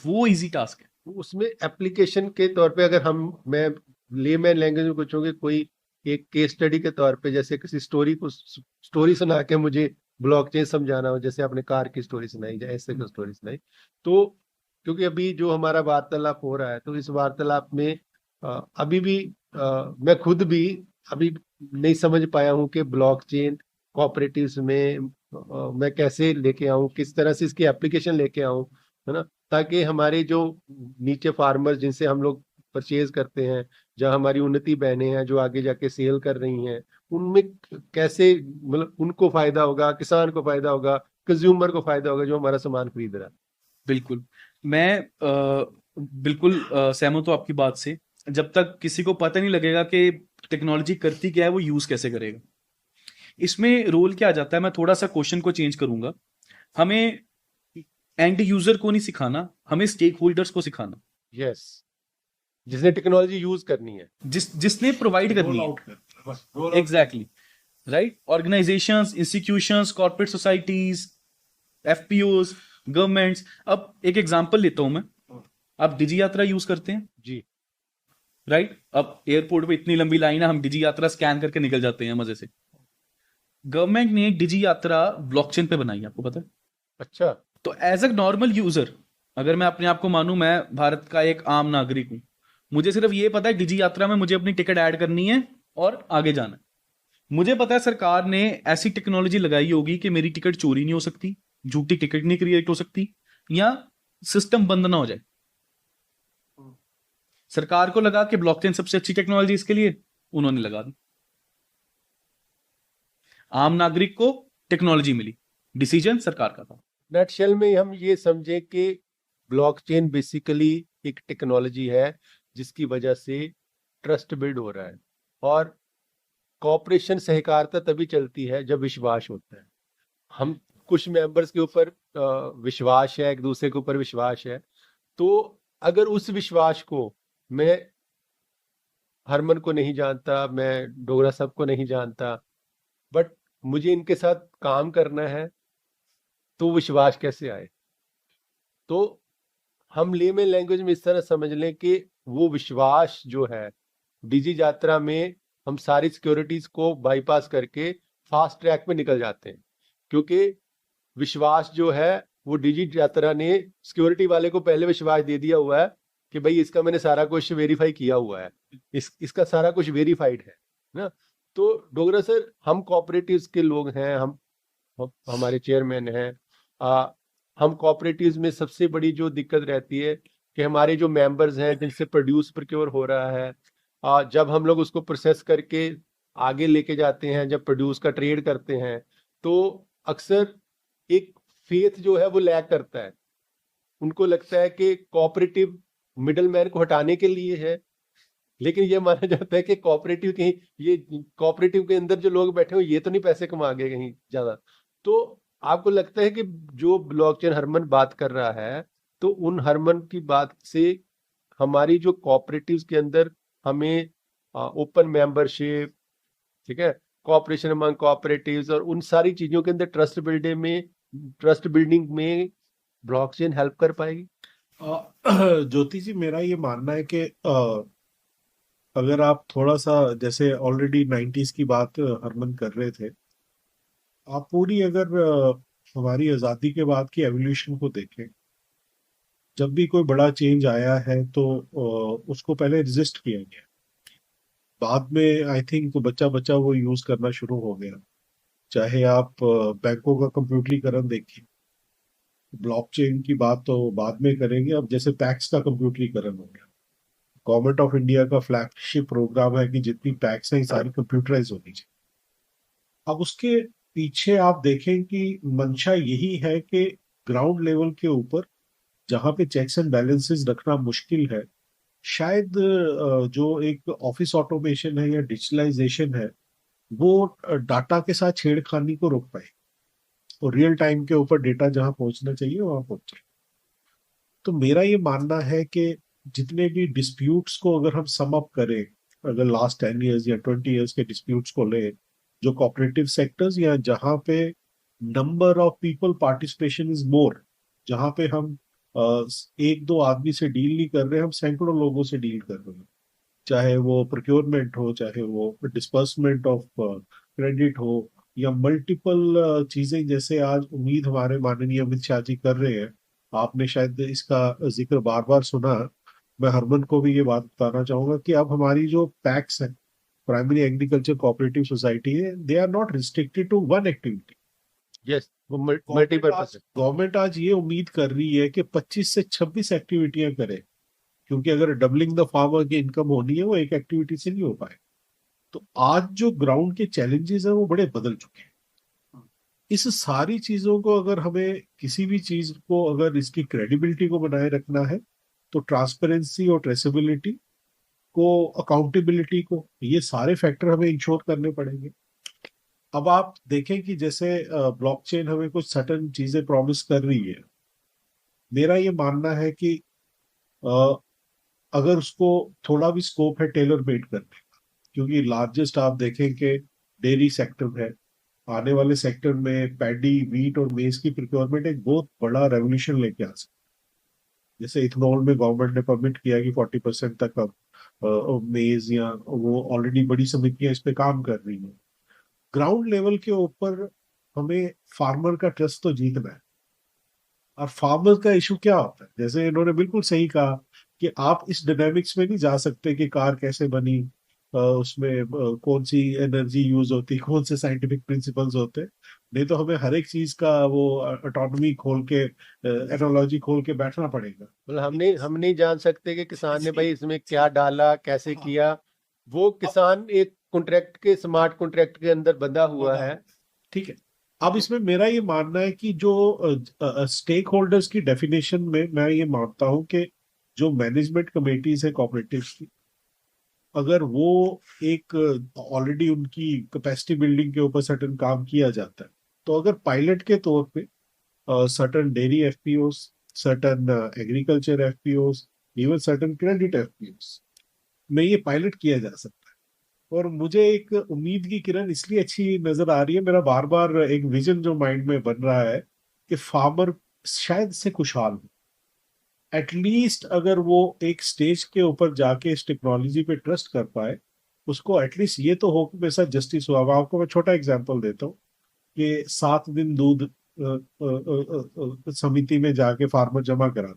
वो इजी टास्क है। उसमें एप्लीकेशन के तौर पे अगर मैं लेमैन लैंग्वेज में पूछूंगी, कोई एक केस स्टडी के तौर पे, जैसे किसी स्टोरी सुना के मुझे ब्लॉकचेन समझाना हो, जैसे आपने कार की स्टोरी सुनाई या ऐसे की स्टोरी सुनाई, तो क्योंकि अभी जो हमारा वार्तालाप हो रहा है तो इस वार्तालाप में अभी भी मैं खुद भी अभी नहीं समझ पाया हूँ कि ब्लॉकचेन कोऑपरेटिव्स में मैं कैसे लेके आऊँ, किस तरह से इसकी एप्लीकेशन लेके आऊँ, है ना, ताकि हमारे जो नीचे फार्मर्स जिनसे हम लोग परचेज करते हैं, जहाँ हमारी उन्नति बहनें हैं जो आगे जाके सेल कर रही हैं, उनमें कैसे मतलब उनको फायदा होगा, किसान को फायदा होगा, कंज्यूमर को फायदा होगा जो हमारा सामान खरीद रहा है। बिल्कुल, मैं बिल्कुल सहमत हूं आपकी बात से। जब तक किसी को पता नहीं लगेगा कि टेक्नोलॉजी करती क्या है, वो यूज कैसे करेगा। इसमें रोल क्या आ जाता है, मैं थोड़ा सा क्वेश्चन को चेंज करूंगा। हमें एंड यूजर को नहीं सिखाना, हमें स्टेक होल्डर्स को सिखाना। यस, जिसने टेक्नोलॉजी यूज करनी है, जिसने प्रोवाइड करनी है। Exactly right. Organisations, institutions, corporate societies, FPOs, governments. अब एक एग्जांपल लेता हूं मैं। आप डिजी यात्रा यूज करते हैं जी, राइट। अब एयरपोर्ट पे इतनी लंबी लाइन है, हम डिजी यात्रा स्कैन करके निकल जाते हैं मजे से। गवर्नमेंट ने डिजी यात्रा ब्लॉकचेन पे बनाई, आपको पता है? अच्छा। तो एज अ नॉर्मल यूजर, अगर मैं अपने आप को मानूं, मैं भारत का एक आम नागरिक हूं, मुझे सिर्फ ये पता है डिजी यात्रा में मुझे अपनी टिकट ऐड करनी है और आगे जाना है। मुझे पता है सरकार ने ऐसी टेक्नोलॉजी लगाई होगी कि मेरी टिकट चोरी नहीं हो सकती, झूठी टिकट नहीं क्रिएट हो सकती, या सिस्टम बंद ना हो जाए। सरकार को लगा कि ब्लॉकचेन सबसे अच्छी टेक्नोलॉजी इसके लिए, उन्होंने लगा दी। आम नागरिक को टेक्नोलॉजी मिली, डिसीजन सरकार का था। नटशेल में हम ये समझे कि ब्लॉकचेन बेसिकली एक टेक्नोलॉजी है जिसकी वजह से ट्रस्ट बिल्ड हो रहा है, और कॉपरेशन सहकारिता तभी चलती है जब विश्वास होता है। हम कुछ मेंबर्स के ऊपर विश्वास है, एक दूसरे के ऊपर विश्वास है, तो अगर उस विश्वास को, मैं हरमन को नहीं जानता, मैं डोगरा साहब को नहीं जानता, बट मुझे इनके साथ काम करना है, तो विश्वास कैसे आए? तो हम लेमन लैंग्वेज में इस तरह समझ लें कि वो विश्वास जो है, डिजी यात्रा में हम सारी सिक्योरिटीज को बाईपास करके फास्ट ट्रैक पे निकल जाते हैं, क्योंकि विश्वास जो है वो डिजी यात्रा ने सिक्योरिटी वाले को पहले विश्वास दे दिया हुआ है कि भाई इसका मैंने सारा कुछ वेरीफाई किया हुआ है, इसका सारा कुछ वेरीफाइड है ना। तो डोगरा सर, हम कोऑपरेटिव्स के लोग हैं, हमारे चेयरमैन हैं, हम कोऑपरेटिव्स में सबसे बड़ी जो दिक्कत रहती है कि हमारे जो मेंबर्स हैं जिनसे प्रोड्यूस प्रोक्योर हो रहा है, जब हम लोग उसको प्रोसेस करके आगे लेके जाते हैं, जब प्रोड्यूस का ट्रेड करते हैं, तो अक्सर एक फेथ जो है वो लैग करता है। उनको लगता है कि कोऑपरेटिव मिडल मैन को हटाने के लिए है, लेकिन ये माना जाता है कि कोऑपरेटिव कहीं, ये कोऑपरेटिव के अंदर जो लोग बैठे हो ये तो नहीं पैसे कमा गए कहीं ज्यादा। तो आपको लगता है कि जो ब्लॉकचेन हरमन बात कर रहा है, तो उन हरमन की बात से हमारी जो कोऑपरेटिव्स के अंदर हमें ओपन मेंबरशिप, ठीक है, कोऑपरेशन अमंग कोऑपरेटिव्स और उन सारी चीजों के अंदर ट्रस्ट बिल्डिंग में ब्लॉकचेन हेल्प कर पाएगी? ज्योति जी, मेरा ये मानना है कि अगर आप थोड़ा सा, जैसे ऑलरेडी 90s की बात हरमन कर रहे थे, आप पूरी अगर हमारी आज़ादी के बाद की एवोल्यूशन को देखें, जब भी कोई बड़ा चेंज आया है तो उसको पहले रेजिस्ट किया गया, बाद में आई थिंक बच्चा बच्चा वो यूज करना शुरू हो गया। चाहे आप बैंकों का कंप्यूटरीकरण देखिए, ब्लॉकचेन की बात तो बाद में करेंगे, अब जैसे पैक्स का कंप्यूटरीकरण हो गया, गवर्नमेंट ऑफ इंडिया का फ्लैगशिप प्रोग्राम है कि जितनी पैक्स हैं सारी कंप्यूटराइज होनी चाहिए। अब उसके पीछे आप देखें कि मंशा यही है कि ग्राउंड लेवल के ऊपर जहां पे चेक्स एंड बैलेंसेस रखना मुश्किल है, शायद जो एक ऑफिस ऑटोमेशन है या डिजिटलाइजेशन है, वो डाटा के साथ छेड़खानी को रोक पाए और रियल टाइम के ऊपर डेटा जहां पहुंचना चाहिए वहां पहुंचे। तो मेरा ये मानना है कि जितने भी डिस्प्यूट्स को अगर हम सम अप करें, अगर लास्ट 10 years या 20 years के डिस्प्यूट्स को ले, जो कोऑपरेटिव सेक्टर्स या जहां पे number of people participation is more, जहां पे हम एक दो आदमी से डील नहीं कर रहे, हम सैकड़ों लोगों से डील कर रहे हैं, चाहे वो प्रोक्योरमेंट हो, चाहे वो डिस्पर्समेंट ऑफ क्रेडिट हो, या मल्टीपल चीजें, जैसे आज उम्मीद हमारे माननीय अमित शाह जी कर रहे हैं। आपने शायद इसका जिक्र बार बार सुना। मैं हरमन को भी ये बात बताना चाहूंगा कि अब हमारी जो पैक्स है, प्राइमरी एग्रीकल्चर कोऑपरेटिव सोसाइटी है, they are not restricted to one activity. Yes, वो मल्टीपर्पज है। गवर्नमेंट आज ये उम्मीद कर रही है कि 25 से 26 एक्टिविटियां करे, क्योंकि अगर डबलिंग द फार्मर की इनकम होनी है, वो एक एक्टिविटी से नहीं हो पाए। तो आज जो ग्राउंड के चैलेंजेस है वो बड़े बदल चुके हैं। इस सारी चीजों को अगर हमें, किसी भी चीज को अगर इसकी क्रेडिबिलिटी को बनाए रखना है, तो ट्रांसपेरेंसी और ट्रेसेबिलिटी को, अकाउंटेबिलिटी को, ये सारे फैक्टर हमें इंश्योर करने पड़ेंगे। अब आप देखें कि जैसे ब्लॉकचेन हमें कुछ सर्टेन चीजें प्रॉमिस कर रही है, मेरा ये मानना है कि अगर उसको थोड़ा भी स्कोप है टेलर मेड करने का, क्योंकि लार्जेस्ट आप देखें कि डेयरी सेक्टर है, आने वाले सेक्टर में पैडी, वीट और मेज की प्रिक्योरमेंट एक बहुत बड़ा रेवोल्यूशन लेके आ सकती है। जैसे इथेनॉल में गवर्नमेंट ने परमिट किया कि 40% तक अब मेज, या वो ऑलरेडी बड़ी समितियां इस पे काम कर रही हैं। ग्राउंड लेवल के ऊपर हमें फार्मर का ट्रस्ट तो जीतना है। और फार्मर का इशू क्या होता है, जैसे इन्होंने बिल्कुल सही कहा कि आप इस डायनेमिक्स में नहीं जा सकते कि कार कैसे बनी, उसमें कौन सी एनर्जी यूज होती है, कौन से साइंटिफिक प्रिंसिपल्स होते हैं। नहीं तो हमें हर एक चीज का वो ऑटोनॉमी खोल के, एनालॉजी खोल के बैठना पड़ेगा। मतलब हम नहीं जान सकते कि किसान ने भाई इसमें क्या डाला, कैसे किया। वो किसान एक कॉन्ट्रैक्ट के, स्मार्ट कॉन्ट्रैक्ट के अंदर बंधा हुआ है। ठीक है। अब इसमें मेरा ये मानना है कि जो स्टेक होल्डर्स की डेफिनेशन में मैं ये मानता हूं कि जो मैनेजमेंट कमेटीज है कॉपरेटिव्स की, अगर वो एक ऑलरेडी उनकी कैपेसिटी बिल्डिंग के ऊपर सर्टेन काम किया जाता है, तो अगर पायलट के तौर पे certain dairy FPOs, certain agriculture FPOs, even certain credit FPOs में ये पायलट किया जा सकता है। और मुझे एक उम्मीद की किरण इसलिए अच्छी नजर आ रही है, मेरा बार बार एक विजन जो माइंड में बन रहा है कि फार्मर शायद से खुशहाल हो। एटलीस्ट अगर वो एक स्टेज के ऊपर जाके इस टेक्नोलॉजी पे ट्रस्ट कर पाए, उसको एटलीस्ट ये तो हो कि मेरे साथ जस्टिस हुआ। अब आपको मैं छोटा एग्जांपल देता हूँ कि 7 दिन दूध समिति में जाके फार्मर जमा करा,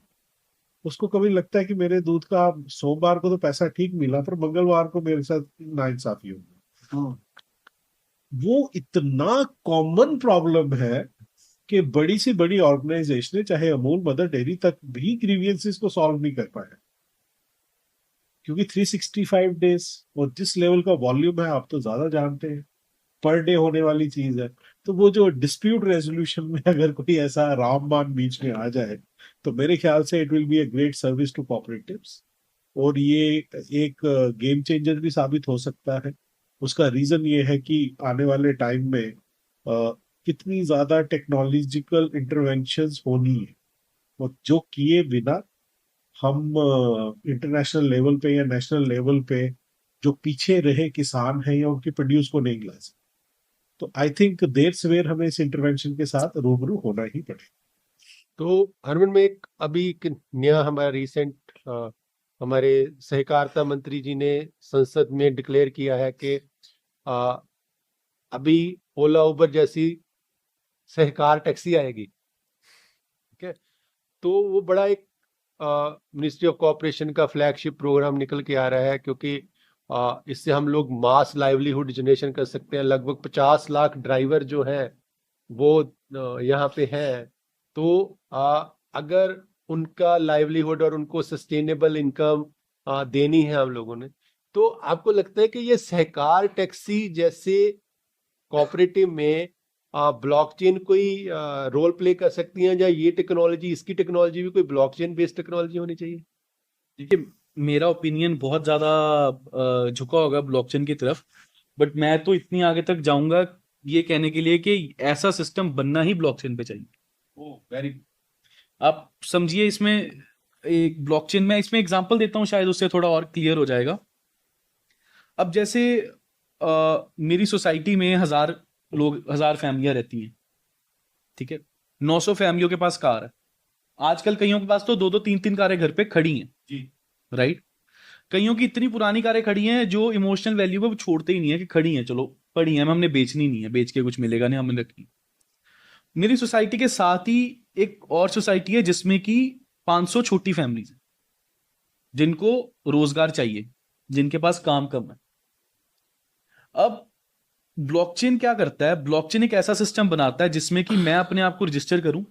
उसको कभी लगता है कि मेरे दूध का सोमवार को तो पैसा ठीक मिला, पर मंगलवार को मेरे साथ नाइंसाफी हो गई। वो इतना कॉमन प्रॉब्लम है कि बड़ी से बड़ी ऑर्गेनाइजेशन, चाहे अमूल, मदर डेयरी तक भी ग्रीवियंसेस को सॉल्व नहीं कर पाया, क्योंकि 365 डेज और जिस लेवल का वॉल्यूम है आप तो ज्यादा जानते हैं, पर डे होने वाली चीज है। तो वो जो डिस्प्यूट रेजोल्यूशन में अगर कोई ऐसा रामबाण बीच में आ जाए, तो मेरे ख्याल से it will be a great service to cooperatives, और ये एक गेम चेंजर भी साबित हो सकता है। उसका रीजन ये है कि आने वाले टाइम में कितनी ज्यादा टेक्नोलॉजिकल इंटरवेंशंस होनी है, और जो किए बिना हम इंटरनेशनल लेवल पे या नेशनल लेवल पे जो पीछे रहे किसान हैं या उनके प्रोड्यूस को नहीं ला सकते। तो आई थिंक देर सवेर हमें इस इंटरवेंशन के साथ रूबरू होना ही पड़ेगा। तो हरमन में एक अभी एक नया हमारा रिसेंट हमारे सहकारिता मंत्री जी ने संसद में डिक्लेयर किया है कि अभी ओला उबर जैसी सहकार टैक्सी आएगी। ठीक है, तो वो बड़ा एक मिनिस्ट्री ऑफ कॉर्पोरेशन का फ्लैगशिप प्रोग्राम निकल के आ रहा है, क्योंकि इससे हम लोग मास लाइवलीहुड जनरेशन कर सकते हैं। लगभग 50 लाख ड्राइवर जो हैं वो यहाँ पे हैं। तो अगर उनका लाइवलीहुड और उनको सस्टेनेबल इनकम देनी है हम लोगों ने, तो आपको लगता है कि ये सहकार टैक्सी जैसे कोऑपरेटिव में ब्लॉकचेन कोई रोल प्ले कर सकती है, या ये टेक्नोलॉजी, इसकी टेक्नोलॉजी भी कोई ब्लॉकचेन बेस्ड टेक्नोलॉजी होनी चाहिए? देखिए, मेरा ओपिनियन बहुत ज्यादा झुका होगा ब्लॉकचेन की तरफ, बट मैं तो इतनी आगे तक जाऊंगा ये कहने के लिए कि ऐसा सिस्टम बनना ही ब्लॉकचेन पे चाहिए। वेरी, आप समझिए, इसमें एक ब्लॉकचेन में इसमें एग्जांपल देता हूँ, शायद उससे थोड़ा और क्लियर हो जाएगा। अब जैसे मेरी सोसाइटी में 1000 फैमिलियां रहती हैं, ठीक है, 900 फैमिलियों के पास कार है। आजकल कईयों के पास तो 2-2 3-3 कारें घर पे खड़ी हैं जी, राइट। कईयों की इतनी पुरानी कारें खड़ी हैं जो इमोशनल वैल्यू को छोड़ते ही नहीं है कि खड़ी हैं, चलो पड़ी हैं, हमने बेचनी नहीं है, बेच के कुछ मिलेगा नहीं, हमने रखी। मेरी सोसाइटी के साथ ही एक और सोसाइटी है जिसमें कि 500 छोटी फैमिलीज हैं जिनको रोजगार चाहिए, जिनके पास काम कम है। अब ब्लॉकचेन क्या करता है? ब्लॉकचेन एक ऐसा सिस्टम बनाता है जिसमें कि मैं अपने आप को रजिस्टर करूं,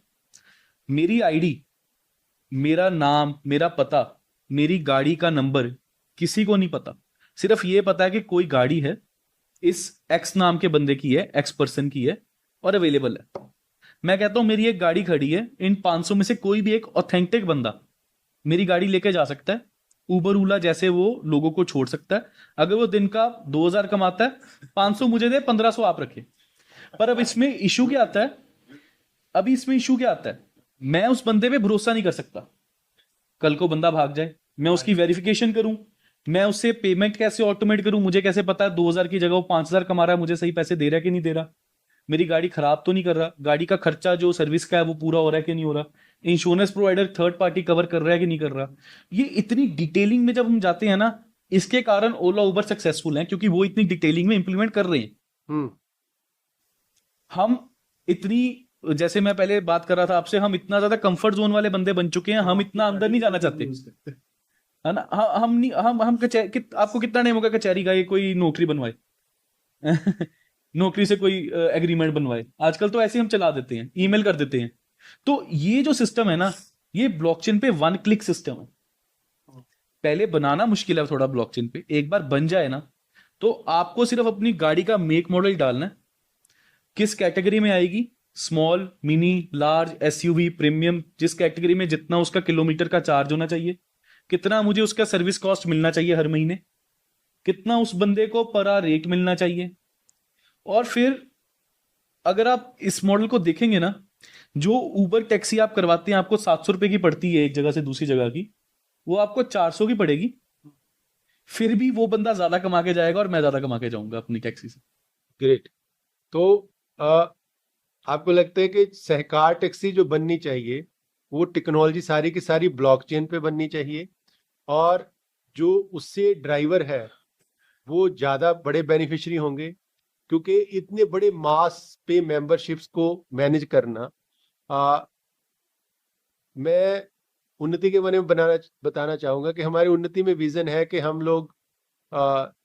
मेरी आईडी, मेरा नाम, मेरा पता, मेरी गाड़ी का नंबर किसी को नहीं पता। सिर्फ ये पता है कि कोई गाड़ी है, इस एक्स नाम के बंदे की है, एक्स पर्सन की है और अवेलेबल है। मैं कहता हूं मेरी एक गाड़ी खड़ी है, इन 500 में से कोई भी एक ऑथेंटिक बंदा मेरी गाड़ी लेके जा सकता है। उबर ओला जैसे वो लोगों को छोड़ सकता है। अगर वो दिन का 2000 कमाता है, 500 मुझे दे, 1500 आप रखे। पर अब इसमें इशू क्या आता है? अभी इसमें इशू क्या आता है? मैं उस बंदे पे भरोसा नहीं कर सकता। कल को बंदा भाग जाए, मैं उसकी वेरिफिकेशन करूं, मैं उससे पेमेंट कैसे ऑटोमेट करूं? मुझे कैसे पता है 2000 की जगह वो 5000 कमा रहा है, मुझे सही पैसे दे रहा है कि नहीं दे रहा? मेरी गाड़ी खराब तो नहीं कर रहा? गाड़ी का खर्चा जो सर्विस का है वो पूरा हो रहा है कि नहीं हो रहा? Insurance provider third party cover कर रहा है कि नहीं कर रहा? ये इतनी डिटेलिंग में जब हम जाते हैं ना, इसके कारण ओला उबर सक्सेसफुल हैं, क्योंकि वो इतनी डिटेलिंग में इंप्लीमेंट कर रहे हैं। हम इतनी, जैसे मैं पहले बात कर रहा था आपसे, हम इतना ज्यादा कंफर्ट जोन वाले बंदे बन चुके हैं, हम इतना अंदर नहीं जाना चाहते। है ना। हम नहीं, हम कचहरी, आपको कितना टाइम होगा कचहरी का ये कोई नौकरी बनवाए नौकरी से कोई एग्रीमेंट बनवाए, आजकल तो ऐसे ही हम चला देते हैं, ईमेल कर देते हैं। तो ये जो सिस्टम है ना, ये ब्लॉकचेन पे वन क्लिक सिस्टम है। पहले बनाना मुश्किल है थोड़ा ब्लॉकचेन पे, एक बार बन जाए ना तो आपको सिर्फ अपनी गाड़ी का मेक मॉडल डालना है, किस कैटेगरी में आएगी, small, mini, large, SUV, premium, जिस कैटेगरी में जितना उसका किलोमीटर का चार्ज होना चाहिए, कितना मुझे उसका सर्विस कॉस्ट मिलना चाहिए हर महीने, कितना उस बंदे को पर रेट मिलना चाहिए। और फिर अगर आप इस मॉडल को देखेंगे ना, जो उबर टैक्सी आप करवाते हैं आपको 700 रुपए की पड़ती है एक जगह से दूसरी जगह की, वो आपको 400 की पड़ेगी। फिर भी वो बंदा ज्यादा कमा के जाएगा और मैं ज्यादा कमा के जाऊंगा अपनी टैक्सी से। ग्रेट। तो आपको लगता है कि सहकार टैक्सी जो बननी चाहिए वो टेक्नोलॉजी सारी की सारी ब्लॉकचेन पे बननी चाहिए, और जो उससे ड्राइवर है वो ज्यादा बड़े बेनिफिशियरी होंगे, क्योंकि इतने बड़े मास पे मेंबरशिप्स को मैनेज करना, आ, मैं उन्नति के बारे में बताना चाहूंगा कि हमारी उन्नति में विजन है कि हम लोग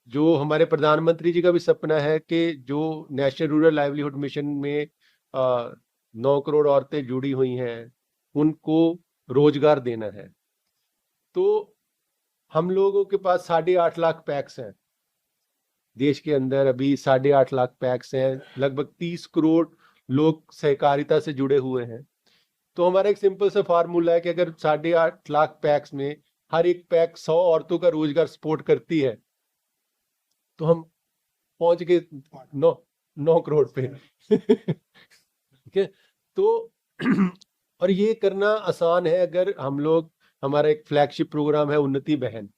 जो हमारे प्रधानमंत्री जी का भी सपना है कि जो नेशनल रूरल लाइवलीहुड मिशन में 9 करोड़ औरतें जुड़ी हुई हैं उनको रोजगार देना है। तो हम लोगों के पास 8.5 लाख पैक्स हैं देश के अंदर, अभी 8.5 लाख पैक्स हैं, लगभग 30 करोड़ लोग सहकारिता से जुड़े हुए हैं। तो हमारा एक सिंपल सा फार्मूला है कि अगर 8.5 लाख पैक्स में हर एक पैक 100 औरतों का रोजगार सपोर्ट करती है तो हम पहुंच गए 9 करोड़ पे ठीक है। तो और ये करना आसान है अगर हम लोग, हमारा एक फ्लैगशिप प्रोग्राम है उन्नति बहन।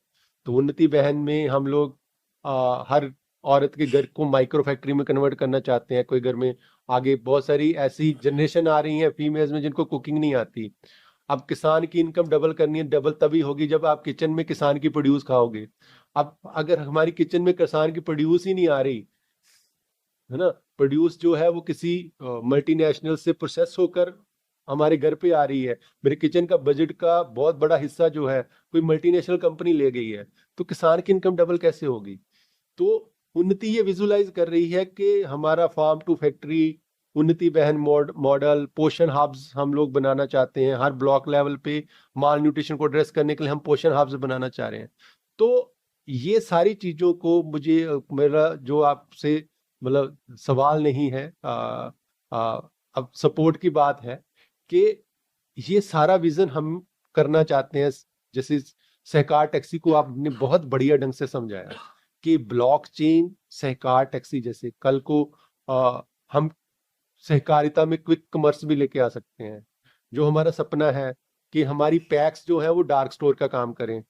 तो उन्नति बहन में हम लोग हर औरत के घर को माइक्रो फैक्ट्री में कन्वर्ट करना चाहते हैं। कोई घर में आगे बहुत सारी ऐसी जनरेशन आ रही है फीमेल्स में जिनको कुकिंग नहीं आती। अब किसान की इनकम डबल करनी है, डबल तभी होगी जब आप किचन में किसान की प्रोड्यूस खाओगे। अब अगर हमारी किचन में किसान की प्रोड्यूस ही नहीं आ रही है ना, प्रोड्यूस जो है वो किसी मल्टीनेशनल से प्रोसेस होकर हमारे घर पे आ रही है, मेरे किचन का बजट का बहुत बड़ा हिस्सा जो है कोई मल्टीनेशनल कंपनी ले गई है, तो किसान की इनकम डबल कैसे होगी। तो उन्नति ये विजुलाइज कर रही है कि हमारा फार्म टू फैक्ट्री उन्नति बहन मॉडल, पोषण हब्स हम लोग बनाना चाहते हैं। हर ब्लॉक लेवल पे माल न्यूट्रिशन को एड्रेस करने के लिए हम पोषण हब्स बनाना चाह रहे हैं। तो ये सारी चीजों को मुझे मेरा जो आपसे मतलब सवाल नहीं है, अब सपोर्ट की बात है कि ये सारा विजन हम करना चाहते हैं। जैसे सहकार टैक्सी को आपने बहुत बढ़िया ढंग से समझाया कि ब्लॉकचेन सहकार टैक्सी जैसे कल को हम सहकारिता में क्विक कॉमर्स भी लेके आ सकते हैं। जो हमारा सपना है कि हमारी पैक्स जो है वो डार्क स्टोर का काम करें,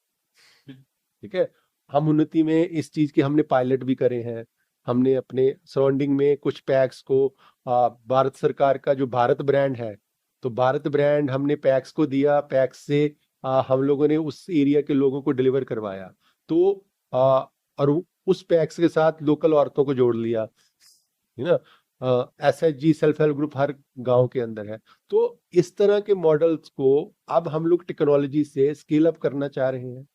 ठीक है। हम उन्नति में इस चीज के हमने पायलट भी करे हैं। हमने अपने सराउंडिंग में कुछ पैक्स को भारत सरकार का जो भारत ब्रांड है, तो भारत ब्रांड हमने पैक्स को दिया, पैक्स से हम लोगों ने उस एरिया के लोगों को डिलीवर करवाया। तो और उस पैक्स के साथ लोकल औरतों को जोड़ लिया, है ना। SHG सेल्फ हेल्प ग्रुप हर गांव के अंदर है। तो इस तरह के मॉडल्स को अब हम लोग टेक्नोलॉजी से स्केल अप करना चाह रहे हैं,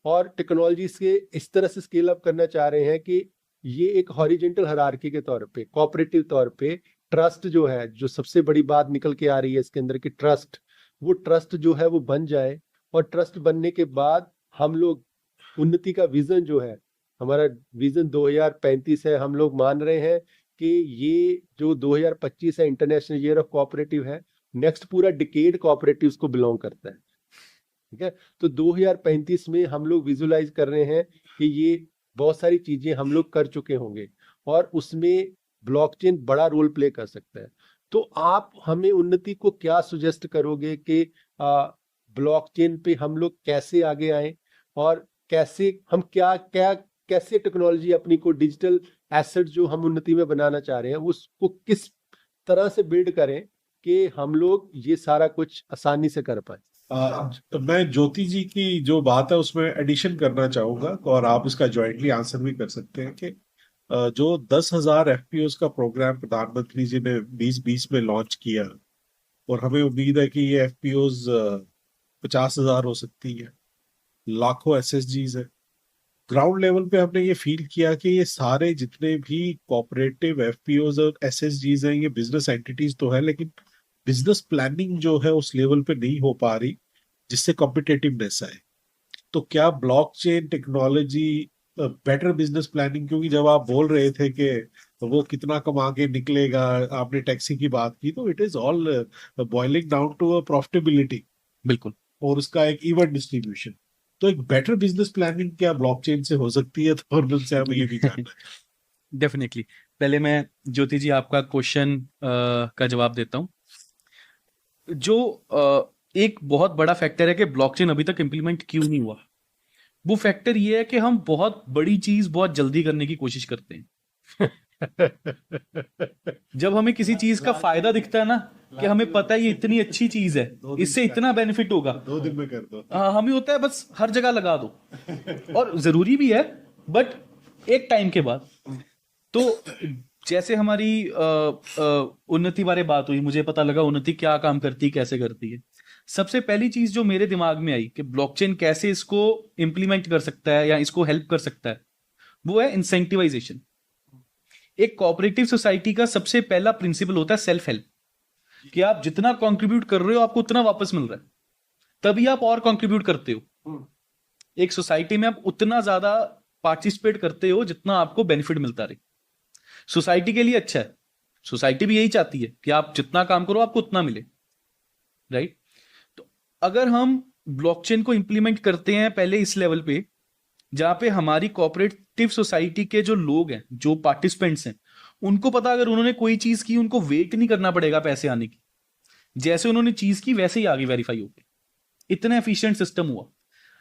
और टेक्नोलॉजी से इस तरह से स्केल अप करना चाह रहे हैं कि ये एक हॉरिजेंटल हायरार्की के तौर पे, कोऑपरेटिव तौर पे ट्रस्ट जो है, जो सबसे बड़ी बात निकल के आ रही है इसके अंदर की ट्रस्ट, वो ट्रस्ट जो है वो बन जाए। और ट्रस्ट बनने के बाद हम लोग उन्नति का विजन जो है, हमारा विजन 2035 है, हम लोग मान रहे हैं कि ये जो 2025 है इंटरनेशनल ईयर ऑफ कोऑपरेटिव है, नेक्स्ट पूरा डिकेड कोऑपरेटिव्स को बिलोंग करता है, ठीक है। तो 2035 में हम लोग विजुलाइज कर रहे हैं कि ये बहुत सारी चीजें हम लोग कर चुके होंगे और उसमें ब्लॉकचेन बड़ा रोल प्ले कर सकता है। तो आप हमें उन्नति को क्या सुजेस्ट करोगे कि ब्लॉकचेन पे हम लोग कैसे आगे आए, और कैसे हम क्या क्या कैसे टेक्नोलॉजी अपनी को डिजिटल एसेट जो हम उन्नति में बनाना चाह रहे हैं उसको किस तरह से बिल्ड करें कि हम लोग ये सारा कुछ आसानी से कर पाए। तो मैं ज्योति जी की जो बात है उसमें एडिशन करना चाहूंगा, और आप इसका जॉइंटली आंसर भी कर सकते हैं कि जो 10,000 FPOs का प्रोग्राम प्रधानमंत्री जी ने 2020 में लॉन्च किया, और हमें उम्मीद है कि ये FPOs 50,000 हो सकती है, लाखों एसएसजीज है। ग्राउंड लेवल पे हमने ये फील किया कि ये सारे जितने भी कोऑपरेटिव एफपीओज और एसएसजीज हैं, ये बिजनेस एंटिटीज तो है, लेकिन बिजनेस प्लानिंग जो है उस लेवल पे नहीं हो पा रही, जिससे कॉम्पिटेटिवनेस आए। तो क्या blockchain technology better business planning, क्योंकि जब आप बोल रहे थे कि वो कितना कमा के निकलेगा, आपने टैक्सी की बात की, तो it is all boiling down to a profitability बिल्कुल। और उसका एक इवन डिस्ट्रीब्यूशन। तो एक बेटर बिजनेस प्लानिंग क्या ब्लॉकचेन से हो सकती है? तो और उनसे हमें ये भी जानना है। डेफिनेटली। पहले मैं ज्योति जी आपका क्वेश्चन का जवाब देता हूं। जो एक बहुत बड़ा फैक्टर है कि ब्लॉकचेन अभी तक इंप्लीमेंट क्यों नहीं हुआ, वो फैक्टर ये है कि हम बहुत बड़ी चीज बहुत जल्दी करने की कोशिश करते हैं। जब हमें किसी चीज का फायदा दिखता है ना, कि हमें पता है ये इतनी अच्छी चीज है, इससे इतना बेनिफिट होगा, 2 दिन में कर दो। हाँ, हमें होता है बस हर जगह लगा दो, और जरूरी भी है, बट एक टाइम के बाद। तो जैसे हमारी उन्नति बारे बात हुई, मुझे पता लगा उन्नति क्या काम करती है, कैसे करती है। सबसे पहली चीज जो मेरे दिमाग में आई कि ब्लॉकचेन कैसे इसको इंप्लीमेंट कर सकता है या इसको हेल्प कर सकता है, वो है इंसेंटिवाइजेशन। एक कोऑपरेटिव सोसाइटी का सबसे पहला प्रिंसिपल होता है सेल्फ हेल्प, कि आप जितना कंट्रीब्यूट कर रहे हो आपको उतना वापस मिल रहा है, तभी आप और कंट्रीब्यूट करते हो। एक सोसाइटी में आप उतना ज्यादा पार्टिसिपेट करते हो जितना आपको बेनिफिट मिलता रहे। सोसाइटी के लिए अच्छा है, सोसाइटी भी यही चाहती है कि आप जितना काम करो आपको उतना मिले, राइट। तो अगर हम ब्लॉकचेन को इंप्लीमेंट करते हैं पहले इस लेवल पे, जहां पे हमारी कोऑपरेटिव सोसाइटी के जो लोग हैं, जो पार्टिसिपेंट्स हैं, उनको पता अगर उन्होंने कोई चीज की, उनको वेट नहीं करना पड़ेगा पैसे आने की, जैसे उन्होंने चीज की वैसे ही आगे वेरीफाई होगी। इतना एफिशिएंट सिस्टम हुआ।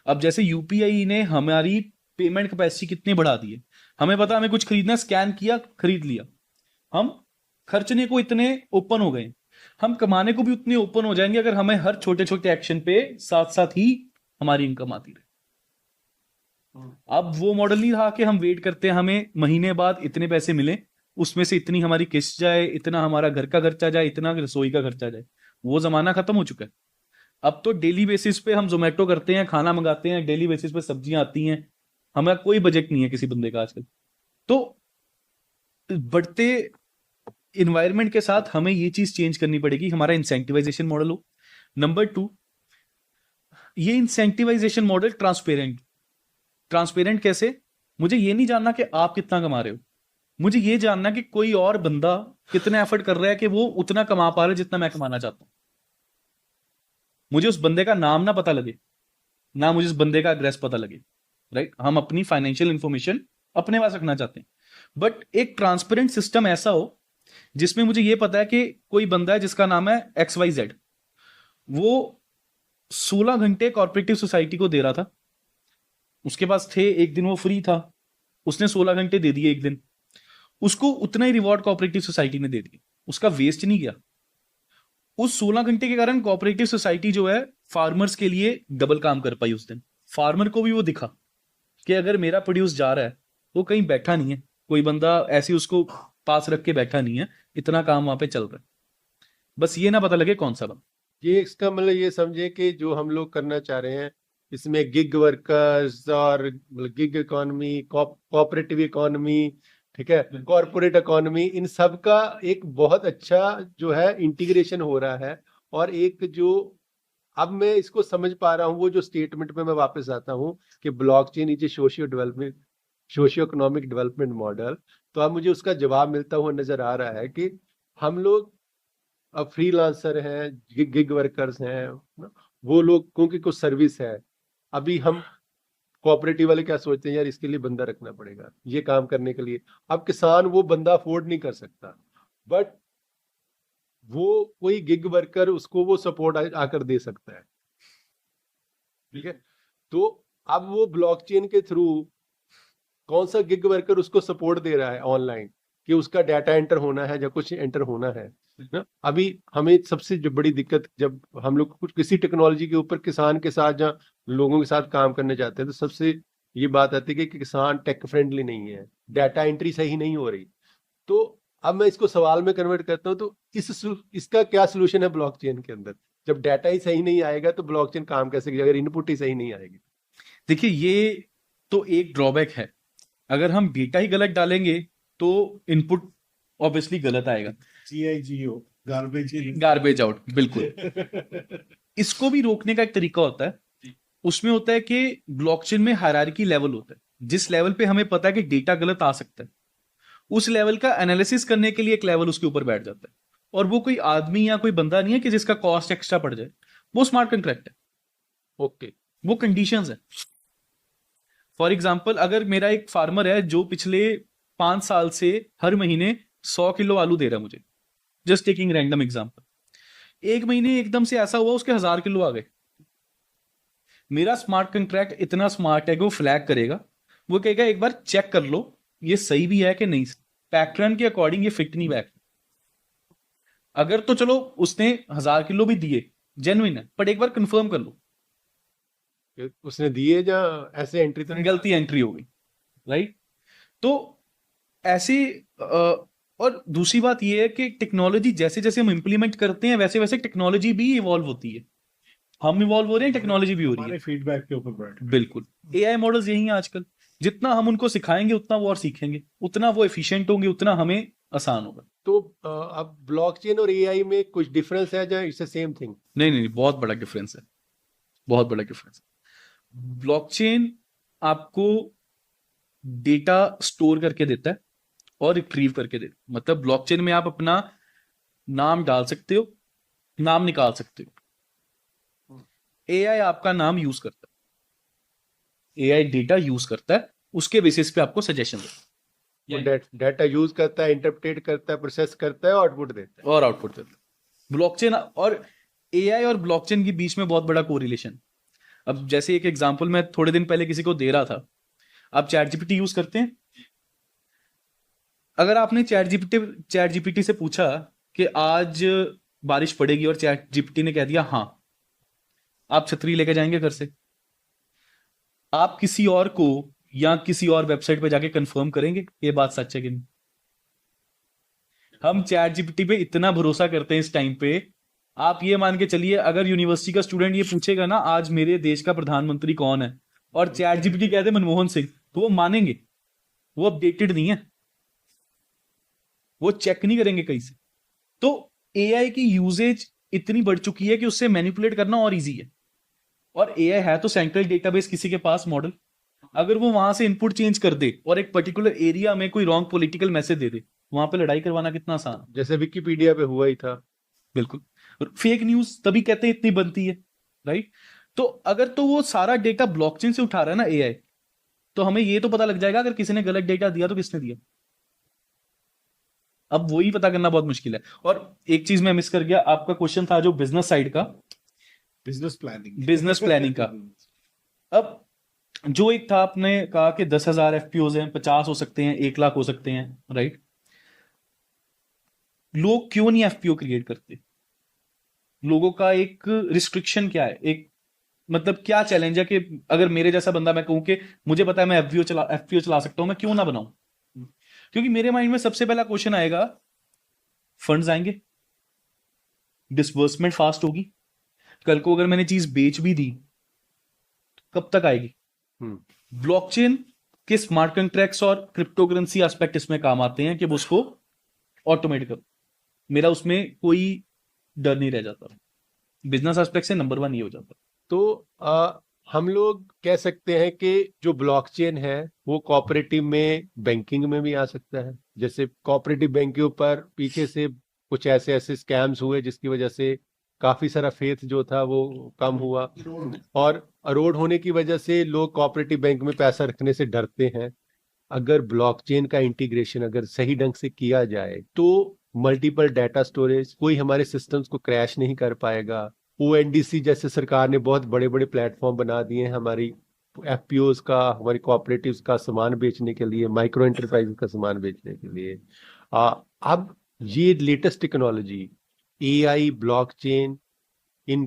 अब जैसे यूपीआई ने हमारी पेमेंट कैपेसिटी कितनी बढ़ा दी है। हमें पता, हमें कुछ खरीदना, स्कैन किया, खरीद लिया। हम खर्चने को इतने ओपन हो गए, हम कमाने को भी उतने ओपन हो जाएंगे अगर हमें हर छोटे छोटे एक्शन पे साथ साथ ही हमारी इनकम आती रहे। अब वो मॉडल नहीं रहा कि हम वेट करते हैं हमें महीने बाद इतने पैसे मिले, उसमें से इतनी हमारी किस्त जाए, इतना हमारा घर का खर्चा जाए, इतना रसोई का खर्चा जाए। वो जमाना खत्म हो चुका है। अब तो डेली बेसिस पे हम जोमेटो करते हैं, खाना मंगाते हैं, डेली बेसिस पे सब्जियां आती हैं, हमारा कोई बजट नहीं है किसी बंदे का आजकल। तो बढ़ते इन्वायरमेंट के साथ हमें ये चीज चेंज करनी पड़ेगी, हमारा इंसेंटिवाइजेशन मॉडल हो। नंबर 2, ये इंसेंटिवाइजेशन मॉडल ट्रांसपेरेंट। ट्रांसपेरेंट कैसे? मुझे ये नहीं जानना कि आप कितना कमा रहे हो, मुझे ये जानना कि कोई और बंदा कितना एफर्ट कर रहा है कि वो उतना कमा पा रहा है जितना मैं कमाना चाहता हूं। मुझे उस बंदे का नाम ना पता लगे, ना मुझे उस बंदे का एड्रेस पता लगे, राइट। हम अपनी फाइनेंशियल इंफॉर्मेशन अपने पास रखना चाहते हैं, बट एक ट्रांसपेरेंट सिस्टम ऐसा हो जिसमें मुझे ये पता है कि कोई बंदा है जिसका नाम है XYZ, वो 16 घंटे कॉर्पोरेटिव सोसाइटी को दे रहा था, उसके पास थे, एक दिन वो फ्री था, उसने 16 घंटे दे दिए एक दिन, उसको उतना ही रिवॉर्ड कोऑपरेटिव सोसाइटी ने दे दिया, उसका वेस्ट नहीं गया। उस 16 घंटे के कारण कोऑपरेटिव सोसाइटी जो है फार्मर्स के लिए डबल काम कर पाई उस दिन। फार्मर को भी वो दिखा कि अगर मेरा प्रोड्यूस जा रहा है, वो कहीं बैठा नहीं है, कोई बंदा ऐसे उसको पास रख के बैठा नहीं है, इतना काम वहां पे चल रहा है। बस ये ना पता लगे कौन सा बंदा। ये इसका मतलब ये समझे कि जो हम लोग करना चाह रहे हैं इसमें गिग वर्कर्स और गिग इकोनॉमी, कोऑपरेटिव इकोनॉमी, ठीक है, कॉर्पोरेट इकोनॉमी, इन सब का एक बहुत अच्छा जो है इंटीग्रेशन हो रहा है। और एक जो अब मैं इसको समझ पा रहा हूँ, वो जो स्टेटमेंट पे मैं वापस आता हूँ कि blockchain is a socio economic development model, तो अब मुझे उसका जवाब मिलता हुआ नजर आ रहा है कि हम लोग अब फ्रीलांसर हैं, गिग वर्कर्स हैं ना, वो लोग क्योंकि कुछ सर्विस है। अभी हम कोऑपरेटिव वाले क्या सोचते हैं, यार इसके लिए बंदा रखना पड़ेगा ये काम करने के लिए। अब किसान वो बंदा अफोर्ड नहीं कर सकता, बट वो कोई गिग वर्कर उसको वो सपोर्ट आकर दे सकता है, ठीक है। तो अब वो ब्लॉकचेन के थ्रू कौन सा गिग वर्कर उसको सपोर्ट दे रहा है ऑनलाइन, कि उसका डाटा एंटर होना है या कुछ एंटर होना है ना। अभी हमें सबसे जो बड़ी दिक्कत, जब हम लोग कुछ किसी टेक्नोलॉजी के ऊपर किसान के साथ या लोगों के साथ काम करने जाते हैं, तो सबसे ये बात आती है कि किसान टेक फ्रेंडली नहीं है, डाटा एंट्री सही नहीं हो रही। तो अब मैं इसको सवाल में कन्वर्ट करता हूँ, तो इसका क्या सोल्यूशन है ब्लॉकचेन के अंदर? जब डाटा ही सही नहीं आएगा तो ब्लॉकचेन काम कैसे करेगा, अगर इनपुट ही सही नहीं आएगी? देखिए ये तो एक ड्रॉबैक है, अगर हम डेटा ही गलत डालेंगे तो इनपुट ऑब्वियसली गलत आएगा, GIGO, garbage in garbage out, बिल्कुल। इसको भी रोकने का एक तरीका होता है, उसमें होता है कि ब्लॉकचेन में हायरार्की लेवल होता है, जिस लेवल पे हमें पता है कि डेटा गलत आ सकता है, उस लेवल का एनालिसिस करने के लिए एक लेवल उसके ऊपर बैठ जाता है, और वो कोई आदमी या कोई बंदा नहीं है कि जिसका कॉस्ट एक्स्ट्रा पड़ जाए, वो स्मार्ट कॉन्ट्रैक्ट है, ओके। वो कंडीशंस है। फॉर एग्जाम्पल, अगर मेरा एक फार्मर है जो पिछले 5 साल से हर महीने 100 किलो आलू दे रहा है मुझे, जस्ट टेकिंग रैंडम एग्जाम्पल, एक महीने एकदम से ऐसा हुआ उसके 1000 किलो आ गए, मेरा स्मार्ट कॉन्ट्रैक्ट इतना स्मार्ट है कि वो फ्लैग करेगा, वो कहेगा एक बार चेक कर लो ये सही भी है कि नहीं, पैटर्न के अकॉर्डिंग ये फिट नहीं बैठ, अगर तो चलो उसने 1000 किलो भी दिए जेन्युइन है, बट एक बार कंफर्म कर लो, उसने दिए या ऐसे एंट्री तो नहीं? गलती एंट्री हो गई, राइट। तो ऐसे और दूसरी बात यह है कि टेक्नोलॉजी जैसे जैसे हम इंप्लीमेंट करते हैं वैसे वैसे टेक्नोलॉजी भी इवॉल्व होती है, हम इवॉल्व हो रहे हैं, टेक्नोलॉजी भी हो रही हमारे है, फीडबैक के ऊपर बैठ बिल्कुल। एआई मॉडल्स यही हैं आजकल, जितना हम उनको सिखाएंगे उतना वो और सीखेंगे, उतना वो एफिशिएंट होंगे, उतना हमें आसान होगा। तो अब ब्लॉकचेन और एआई में कुछ डिफरेंस है या इट्स द सेम थिंग? नहीं नहीं, बहुत बड़ा डिफरेंस है, बहुत बड़ा डिफरेंस है। ब्लॉकचेन आपको डेटा स्टोर करके देता है और रिट्रीव करके देता है, मतलब ब्लॉकचेन में आप अपना नाम डाल सकते हो, नाम निकाल सकते हो, एआई आपका नाम यूज करता है, एआई डेटा यूज करता है, उसके बेसिस पे आपको सजेशन देता है, डेटा यूज करता है, इंटरप्रेट करता है, प्रोसेस करता है और आउटपुट देता है। और आउटपुट देता है। ब्लॉकचेन और एआई और ब्लॉकचेन के बीच में बहुत बड़ा कोरिलेशन। अब जैसे एक एग्जांपल मैं थोड़े दिन पहले किसी को दे रहा था, आप चैट जीपीटी यूज करते हैं, अगर आपने चैट जीपीटी से पूछा कि आज बारिश पड़ेगी और चैट जीपीटी ने कह दिया हाँ, आप छतरी लेके जाएंगे घर से? आप किसी और को या किसी और वेबसाइट पे जाके कंफर्म करेंगे ये बात सच है कि नहीं? हम चैट जीपीटी पे इतना भरोसा करते हैं इस टाइम पे, आप ये मान के चलिए अगर यूनिवर्सिटी का स्टूडेंट ये पूछेगा ना आज मेरे देश का प्रधानमंत्री कौन है, और चैट जीपीटी कहते मनमोहन सिंह, तो वो मानेंगे, वो अपडेटेड नहीं है, वो चेक नहीं करेंगे कहीं से। तो एआई की यूजेज इतनी बढ़ चुकी है कि उससे मैनिपुलेट करना और इजी है, और एआई है तो सेंट्रल डेटाबेस किसी के पास मॉडल, अगर वो वहां से इनपुट चेंज कर दे और एक पर्टिकुलर एरिया में कोई रॉन्ग पॉलिटिकल मैसेज दे दे, वहां पे लड़ाई करवाना कितना आसान है। जैसे विकिपीडिया पे हुआ ही था। बिल्कुल, फेक न्यूज तभी कहते हैं इतनी बनती है, राइट। तो अगर तो वो सारा डेटा ब्लॉकचेन से उठा रहा है ना एआई, तो हमें ये तो पता लग जाएगा अगर किसी ने गलत डेटा दिया तो किसने दिया, अब वही पता करना बहुत मुश्किल है। और एक चीज मैं मिस कर गया, आपका क्वेश्चन था जो बिजनेस साइड का, बिजनेस प्लानिंग का। अब जो एक था आपने कहा कि 10,000 एफपीओज हैं, 50 हो सकते हैं, 1 लाख हो सकते हैं, राइट। लोग क्यों नहीं एफपीओ क्रिएट करते? लोगों का एक रिस्ट्रिक्शन क्या है, एक मतलब क्या चैलेंज है कि अगर मेरे जैसा बंदा मैं कहूं कि मुझे पता है मैं एफपीओ चला सकता हूं, मैं क्यों ना बनाऊं? क्योंकि मेरे माइंड में सबसे पहला क्वेश्चन आएगा, फंड्स आएंगे, डिसबर्समेंट फास्ट होगी, कल को अगर मैंने चीज बेच भी दी तो कब तक आएगी? ब्लॉकचेन के स्मार्ट कॉन्ट्रैक्ट्स और क्रिप्टोकरेंसी एस्पेक्ट इसमें काम आते हैं कि वो उसको ऑटोमेट करो, मेरा उसमें कोई डर नहीं रह जाता, बिजनेस एस्पेक्ट से नंबर 1 ये हो जाता। तो हम लोग कह सकते हैं कि जो ब्लॉकचेन है वो कोऑपरेटिव में, बैंकिंग में भी आ सकता है। जैसे कोऑपरेटिव बैंक के ऊपर पीछे से कुछ ऐसे ऐसे स्कैम्स हुए जिसकी वजह से काफी सारा फेथ जो था वो कम हुआ, और अरोड होने की वजह से लोग कोऑपरेटिव बैंक में पैसा रखने से डरते हैं। अगर ब्लॉकचेन का इंटीग्रेशन अगर सही ढंग से किया जाए तो मल्टीपल डाटा स्टोरेज, कोई हमारे सिस्टम्स को क्रैश नहीं कर पाएगा। ओएनडीसी जैसे सरकार ने बहुत बड़े बड़े प्लेटफॉर्म बना दिए हैं हमारी एफपीओज का, हमारी कोऑपरेटिव्स का सामान बेचने के लिए, माइक्रो एंटरप्राइज का सामान बेचने के लिए। अब ये latest technology AI, blockchain in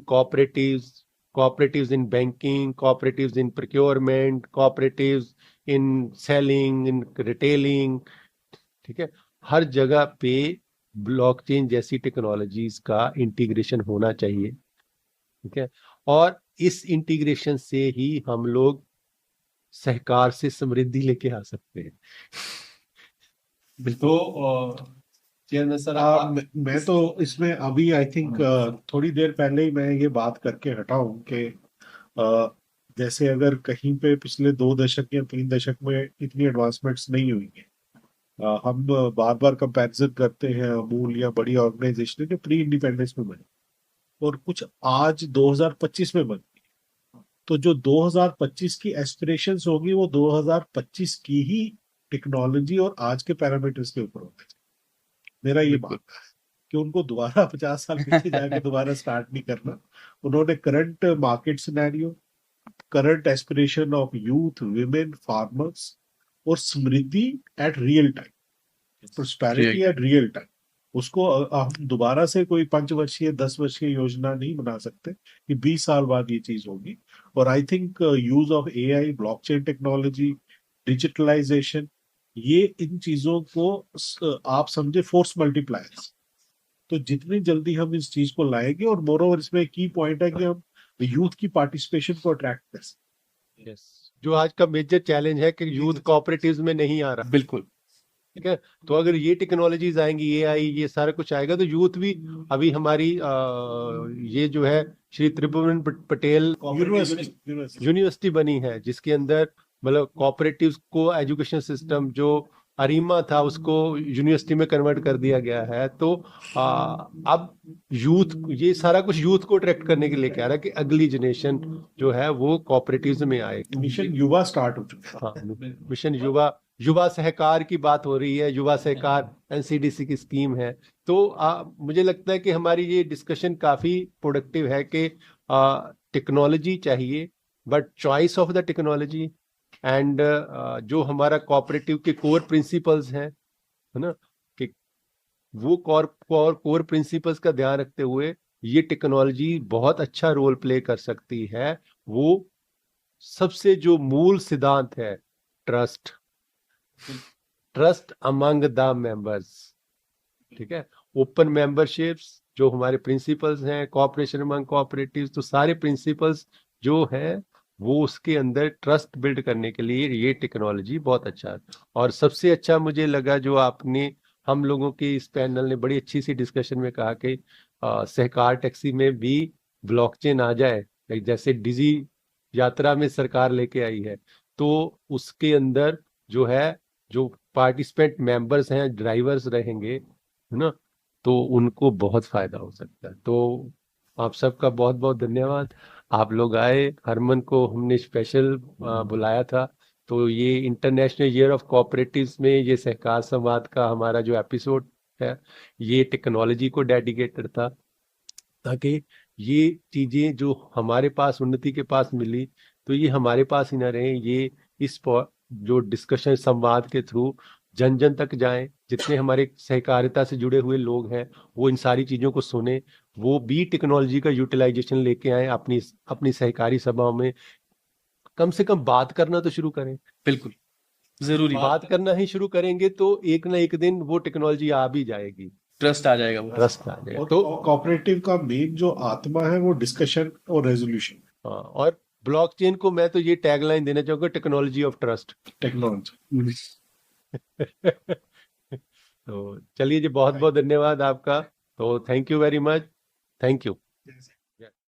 cooperatives in banking, cooperatives in procurement, cooperatives in selling, in retailing, ठीक है, हर जगह पे ब्लॉकचेन जैसी टेक्नोलॉजीज का इंटीग्रेशन होना चाहिए, ठीक है। और इस इंटीग्रेशन से ही हम लोग सहकार से समृद्धि लेके आ सकते हैं। तो चेयरमैन सर आप मैं तो इसमें अभी आई थिंक थोड़ी देर पहले ही मैं ये बात करके हटा हूं कि जैसे अगर कहीं पे पिछले 2 दशक या 3 दशक में इतनी एडवांसमेंट्स नहीं हुई है, हम बार बार कंपैरिजन करते हैं अमूल या बड़ी ऑर्गेनाइजेशन जो प्री इंडिपेंडेंस में बनी और कुछ आज 2025 में बनी, तो जो 2025 की एस्पिरेशंस होगी वो 2025 की ही टेक्नोलॉजी और आज के पैरामीटर्स के ऊपर होगा। मेरा ये मानना है कि उनको दोबारा 50 साल पीछे जाके दोबारा स्टार्ट नहीं करना। उन्होंने current market scenario, current aspiration of youth, women, farmers और समृद्धि at real time, prosperity at real time, उसको हम दोबारा से कोई 5 वर्षीय 10 वर्षीय योजना नहीं बना सकते कि 20 साल बाद ये चीज होगी। और I think use of AI, blockchain technology, digitalization, ये इन चीजों को आप समझे फोर्स मल्टीप्लायर्स। तो जितनी जल्दी हम इस चीज को लाएंगे, और मोर ओवर इसमें की पॉइंट है कि हम यूथ की पार्टिसिपेशन को अट्रैक्ट कर सकते। जो आज का मेजर चैलेंज है कि यूथ कोऑपरेटिव्स में नहीं आ रहा। बिल्कुल, ठीक है, तो अगर ये टेक्नोलॉजीज आएंगी, एआई, ये सारा कुछ आएगा, तो यूथ भी अभी हमारी ये जो है श्री त्रिभुवन पटेल यूनिवर्सिटी बनी है, जिसके अंदर मतलब कोऑपरेटिव्स को एजुकेशन सिस्टम जो अरीमा था उसको यूनिवर्सिटी में कन्वर्ट कर दिया गया है। तो अब यूथ, ये सारा कुछ यूथ को अट्रैक्ट करने के लिए कह रहा है कि अगली जनरेशन जो है वो कोऑपरेटिव्स में आए। मिशन युवा स्टार्ट हो चुका है। हाँ, मिशन युवा सहकार की बात हो रही है, युवा सहकार एनसीडीसी की स्कीम है। तो मुझे लगता है कि हमारी ये डिस्कशन काफी प्रोडक्टिव है कि टेक्नोलॉजी चाहिए, but choice of the technology and जो हमारा कोऑपरेटिव के कोर प्रिंसिपल्स हैं, है ना, कि वो कोर प्रिंसिपल्स का ध्यान रखते हुए ये टेक्नोलॉजी बहुत अच्छा रोल प्ले कर सकती है। वो सबसे जो मूल सिद्धांत है, ट्रस्ट अमंग द मेंबर्स, ठीक है, ओपन मेंबरशिप्स, जो हमारे प्रिंसिपल्स हैं, कोऑपरेशन अमंग कोऑपरेटिव्स, तो सारे प्रिंसिपल्स जो हैं वो उसके अंदर ट्रस्ट बिल्ड करने के लिए ये टेक्नोलॉजी बहुत अच्छा है। और सबसे अच्छा मुझे लगा जो आपने, हम लोगों के इस पैनल ने बड़ी अच्छी सी डिस्कशन में कहा कि सहकार टैक्सी में भी ब्लॉकचेन आ जाए, जैसे डिजी यात्रा में सरकार लेके आई है, तो उसके अंदर जो है, जो पार्टिसिपेंट मेंबर्स हैं, ड्राइवर्स रहेंगे, है ना, तो उनको बहुत फायदा हो सकता है। तो आप सबका बहुत बहुत धन्यवाद, आप लोग आए। हरमन को हमने स्पेशल बुलाया था, तो ये इंटरनेशनल ईयर ऑफ कोऑपरेटिव्स में ये सहकार संवाद का हमारा जो एपिसोड है, ये टेक्नोलॉजी को डेडिकेटेड था, ताकि ये चीजें जो हमारे पास, उन्नति के पास मिली, तो ये हमारे पास ही ना रहे, ये इस जो डिस्कशन संवाद के थ्रू जन जन तक जाएं। जितने हमारे सहकारिता से जुड़े हुए लोग हैं वो इन सारी चीजों को सुने, वो भी टेक्नोलॉजी का यूटिलाइजेशन लेके आए अपनी सहकारी सभाओं में। कम से कम बात करना तो शुरू करें। बिल्कुल जरूरी, बात करना ही शुरू करेंगे तो एक ना एक दिन वो टेक्नोलॉजी आ भी जाएगी, ट्रस्ट आ जाएगा, वो ट्रस्ट आ जाएगा। तो कोऑपरेटिव का मेन जो आत्मा है वो डिस्कशन और रेजोल्यूशन। हाँ, और ब्लॉकचेन को मैं तो ये टैगलाइन देना चाहूंगा, टेक्नोलॉजी ऑफ ट्रस्ट। टेक्नोलॉजी। तो चलिए जी, बहुत बहुत धन्यवाद आपका। तो thank you very much, thank you.